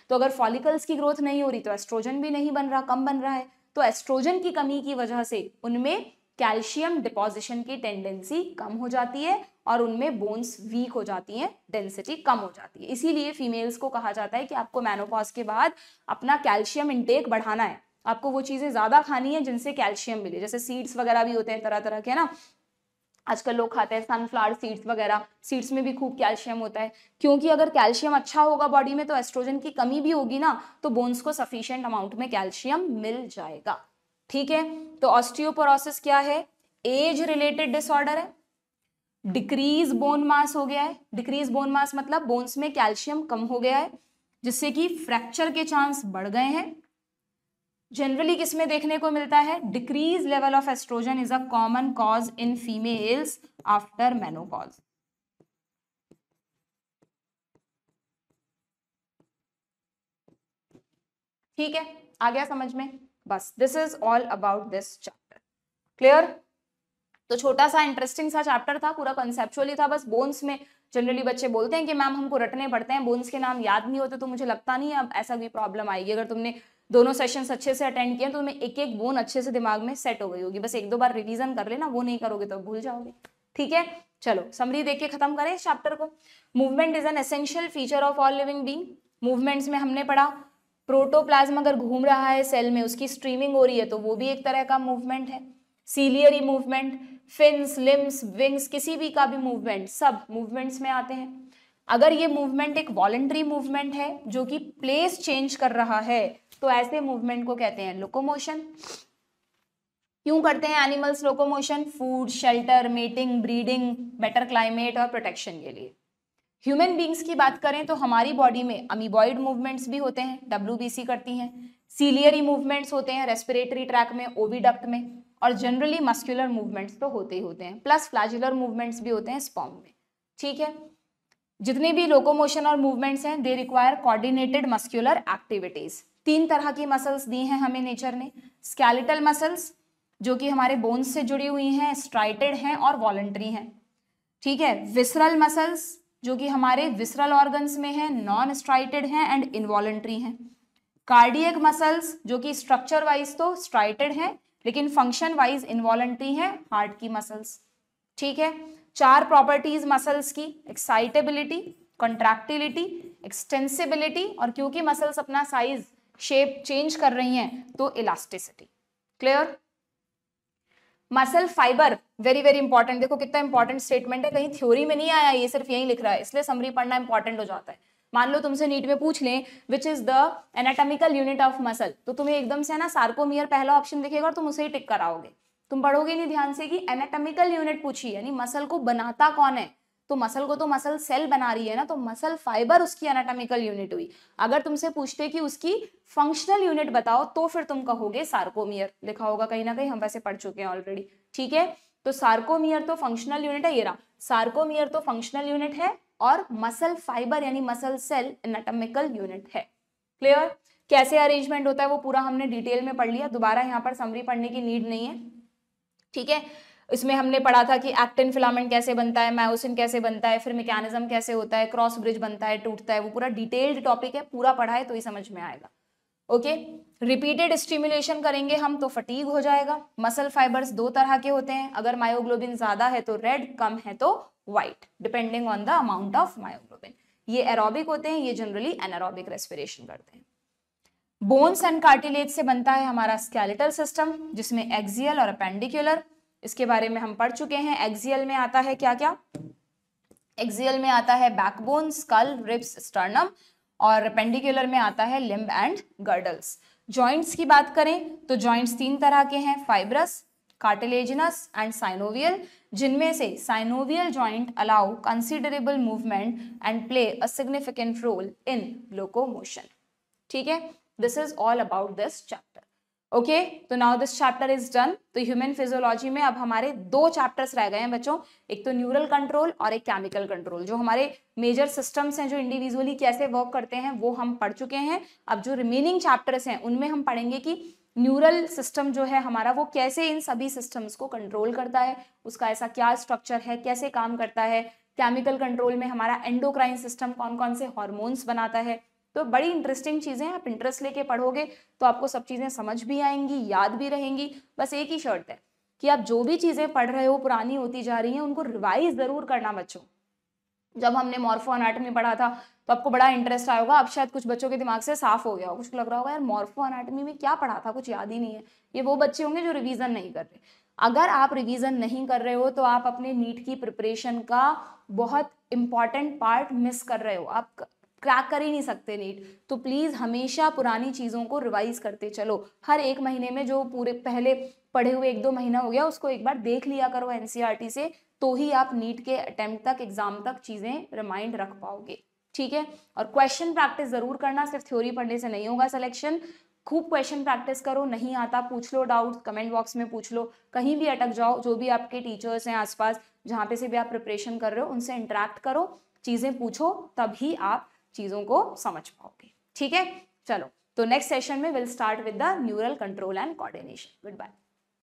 तो अगर फॉलिकल्स की ग्रोथ नहीं हो रही तो एस्ट्रोजन भी नहीं बन रहा, कम बन रहा है। तो एस्ट्रोजन की कमी की वजह से उनमें कैल्शियम डिपोजिशन की टेंडेंसी कम हो जाती है और उनमें बोन्स वीक हो जाती हैं, डेंसिटी कम हो जाती है। इसीलिए फीमेल्स को कहा जाता है कि आपको मेनोपॉज के बाद अपना कैल्शियम इंटेक बढ़ाना है। आपको वो चीजें ज्यादा खानी है जिनसे कैल्शियम मिले, जैसे सीड्स वगैरह भी होते हैं तरह तरह के ना, आजकल लोग खाते हैं सनफ्लावर सीड्स वगैरह, सीड्स में भी खूब कैल्शियम होता है। क्योंकि अगर कैल्शियम अच्छा होगा बॉडी में तो एस्ट्रोजन की कमी भी होगी ना, तो बोन्स को सफिशिएंट अमाउंट में कैल्शियम मिल जाएगा, ठीक है। तो ऑस्टियोपोरोसिस क्या है? एज रिलेटेड डिसऑर्डर है। डिक्रीज बोन मास हो गया है। डिक्रीज बोन मास मतलब बोन्स में कैल्शियम कम हो गया है, जिससे कि फ्रैक्चर के चांस बढ़ गए हैं। जनरली किसमें देखने को मिलता है? Decrease level of oestrogen is a common cause in females after menopause. ठीक है, आ गया समझ में? बस this is all about this chapter. Clear? तो छोटा सा इंटरेस्टिंग सा चैप्टर था, पूरा कंसेप्चुअली था। बस बोन्स में जनरली बच्चे बोलते हैं कि मैम हमको रटने पड़ते हैं, बोन्स के नाम याद नहीं होते। तो मुझे लगता नहीं है अब ऐसा कोई प्रॉब्लम आएगी। अगर तुमने दोनों सेशंस अच्छे से अटेंड किए तो तुम्हें एक एक बोन अच्छे से दिमाग में सेट हो गई होगी। बस एक दो बार रिवीजन कर लेना, वो नहीं करोगे तो भूल जाओगे, ठीक है। चलो समरी देख के खत्म करें इस चैप्टर को। Movement is an essential feature of all living being. Movements में हमने पढ़ा प्रोटोप्लाज्म अगर घूम रहा है सेल में, उसकी स्ट्रीमिंग हो रही है तो वो भी एक तरह का मूवमेंट है। Ciliary movement, fins, limbs, wings, किसी भी का भी मूवमेंट, सब मूवमेंट्स में आते हैं। अगर ये मूवमेंट एक वॉलंटरी मूवमेंट है जो कि प्लेस चेंज कर रहा है तो ऐसे मूवमेंट को कहते हैं लोकोमोशन। क्यों करते हैं animals locomotion? Food, shelter, mating, breeding, better climate और प्रोटेक्शन के लिए। ह्यूमन बींग्स की बात करें तो हमारी बॉडी में अमीबॉइड मूवमेंट्स भी होते हैं, WBC करती हैं। सीलियरी मूवमेंट्स होते हैं रेस्पिरेटरी ट्रैक में, ओविडक्ट में, और जनरली मस्कुलर मूवमेंट्स तो होते ही होते हैं, प्लस फ्लैजुलर मूवमेंट्स भी होते हैं स्पर्म में, ठीक है। जितने भी लोकोमोशन और मूवमेंट्स हैं they require coordinated muscular activities. 3 तरह की मसल्स दी हैं हमें नेचर ने। स्केलेटल मसल्स जो कि हमारे बोन्स से जुड़ी हुई हैं, स्ट्राइटेड हैं और वॉलंटरी हैं, ठीक है। विसरल मसल्स जो कि हमारे विसरल ऑर्गन्स में हैं, नॉन स्ट्राइटेड हैं एंड इनवॉलंटरी हैं। कार्डियक मसल्स जो कि स्ट्रक्चर वाइज तो स्ट्राइटेड हैं लेकिन फंक्शन वाइज इनवॉलंटरी हैं, हार्ट की मसल्स, ठीक है। 4 प्रॉपर्टीज मसल्स की, एक्साइटेबिलिटी, कॉन्ट्रैक्टिलिटी, एक्सटेंसिबिलिटी, और क्योंकि मसल्स अपना साइज शेप चेंज कर रही हैं तो elasticity. Clear? Muscle fibre very very important, देखो कितना इंपॉर्टेंट स्टेटमेंट है, कहीं थ्योरी में नहीं आया, ये सिर्फ यही लिख रहा है, इसलिए समरी पढ़ना इंपॉर्टेंट हो जाता है। मान लो तुमसे नीट में पूछ लें विच is the anatomical unit of muscle, तो तुम्हें एकदम से ना सार्कोमियर पहला ऑप्शन दिखेगा और तुम उसे ही टिक कराओगे, तुम पढ़ोगे नहीं ध्यान से कि एनाटॉमिकल यूनिट पूछी, यानी मसल को बनाता कौन है, तो मसल को तो मसल सेल बना रही है ना, तो मसल फाइबर उसकी एनाटॉमिकल यूनिट हुई। अगर तुमसे पूछते कि उसकी फंक्शनल यूनिट बताओ तो फिर तुम कहोगे सार्कोमियर, लिखा होगा कहीं ना कहीं, हम वैसे पढ़ चुके हैं ऑलरेडी। ठीक है, तो सार्कोमियर तो फंक्शनल यूनिट है, ये रहा सार्कोमियर तो फंक्शनल यूनिट है और मसल फाइबर यानी मसल सेल एनाटॉमिकल यूनिट है। क्लियर? कैसे अरेंजमेंट होता है वो पूरा हमने डिटेल में पढ़ लिया, दोबारा यहाँ पर समरी पढ़ने की नीड नहीं है। ठीक है, इसमें हमने पढ़ा था कि एक्टिन फिलामेंट कैसे बनता है, मायोसिन कैसे बनता है, फिर मैकेनिज्म कैसे होता है, क्रॉस ब्रिज बनता है, टूटता है, वो पूरा डिटेल्ड टॉपिक है, पूरा पढ़ा है तो ही समझ में आएगा। ओके, रिपीटेड स्टिमुलेशन करेंगे हम तो फटीग हो जाएगा। मसल फाइबर्स दो तरह के होते हैं, अगर मायोग्लोबिन ज्यादा है तो रेड, कम है तो white, depending on the amount of myoglobin. ये एरोबिक होते हैं, ये जनरली एनारोबिक रेस्पिरेशन करते हैं। बोन्स एंड कार्टिलेज से बनता है हमारा स्केलेटल सिस्टम, जिसमें एक्सियल और अपेंडिकुलर, इसके बारे में हम पढ़ चुके हैं। एक्सियल में आता है क्या क्या? एक्सियल में आता है बैकबोन, स्कल, रिब्स, स्टर्नम, और अपेंडिकुलर में आता है लिम्ब एंड गर्डल्स। जॉइंट्स की बात करें तो जॉइंट्स तीन तरह के हैं, फाइब्रस, कार्टिलेजिनस एंड साइनोवियल, जिनमें से synovial joint allow considerable movement and play a significant role in locomotion. ठीक है, this is all about this chapter. Okay, तो now this chapter is done. तो ह्यूमन फिजियोलॉजी में अब हमारे दो चैप्टर्स रह गए हैं बच्चों, एक तो न्यूरल कंट्रोल और एक केमिकल कंट्रोल। जो हमारे मेजर सिस्टम्स हैं जो इंडिविजुअली कैसे वर्क करते हैं वो हम पढ़ चुके हैं। अब जो रिमेनिंग चैप्टर्स हैं उनमें हम पढ़ेंगे कि न्यूरल सिस्टम जो है हमारा वो कैसे इन सभी सिस्टम्स को कंट्रोल करता है, उसका ऐसा क्या स्ट्रक्चर है, कैसे काम करता है। केमिकल कंट्रोल में हमारा एंडोक्राइन सिस्टम कौन कौन से हॉर्मोन्स बनाता है। तो बड़ी इंटरेस्टिंग चीजें हैं, आप इंटरेस्ट लेके पढ़ोगे तो आपको सब चीजें समझ भी आएंगी, याद भी रहेंगी। बस एक ही शर्त है कि आप जो भी चीजें पढ़ रहे हो पुरानी होती जा रही हैं, उनको रिवाइज जरूर करना बच्चों। जब हमने मॉर्फो एनाटॉमी पढ़ा था तो आपको बड़ा इंटरेस्ट आया होगा, अब शायद कुछ बच्चों के दिमाग से साफ हो गया होगा, कुछ लग रहा होगा यार मॉर्फो एनाटॉमी में क्या पढ़ा था, कुछ याद ही नहीं है। ये वो बच्चे होंगे जो रिवीजन नहीं कर रहे। अगर आप रिवीजन नहीं कर रहे हो तो आप अपने नीट की प्रिपरेशन का बहुत इंपॉर्टेंट पार्ट मिस कर रहे हो, आप क्रैक कर ही नहीं सकते नीट। तो प्लीज हमेशा पुरानी चीजों को रिवाइज करते चलो। हर एक महीने में जो पूरे पहले पढ़े हुए 1-2 महीना हो गया उसको एक बार देख लिया करो एनसीईआरटी से, तो ही आप नीट के अटेम्प्ट तक, एग्जाम तक चीजें रिमाइंड रख पाओगे। ठीक है, और क्वेश्चन प्रैक्टिस जरूर करना, सिर्फ थ्योरी पढ़ने से नहीं होगा सिलेक्शन। खूब क्वेश्चन प्रैक्टिस करो, नहीं आता पूछ लो, डाउट कमेंट बॉक्स में पूछ लो, कहीं भी अटक जाओ, जो भी आपके टीचर्स हैं आसपास जहाँ पे से भी आप प्रिपरेशन कर रहे हो उनसे इंटरेक्ट करो, चीजें पूछो, तभी आप चीजों को समझ पाओगे। ठीक है, चलो तो नेक्स्ट सेशन में will start with the neural control and coordination. Good bye.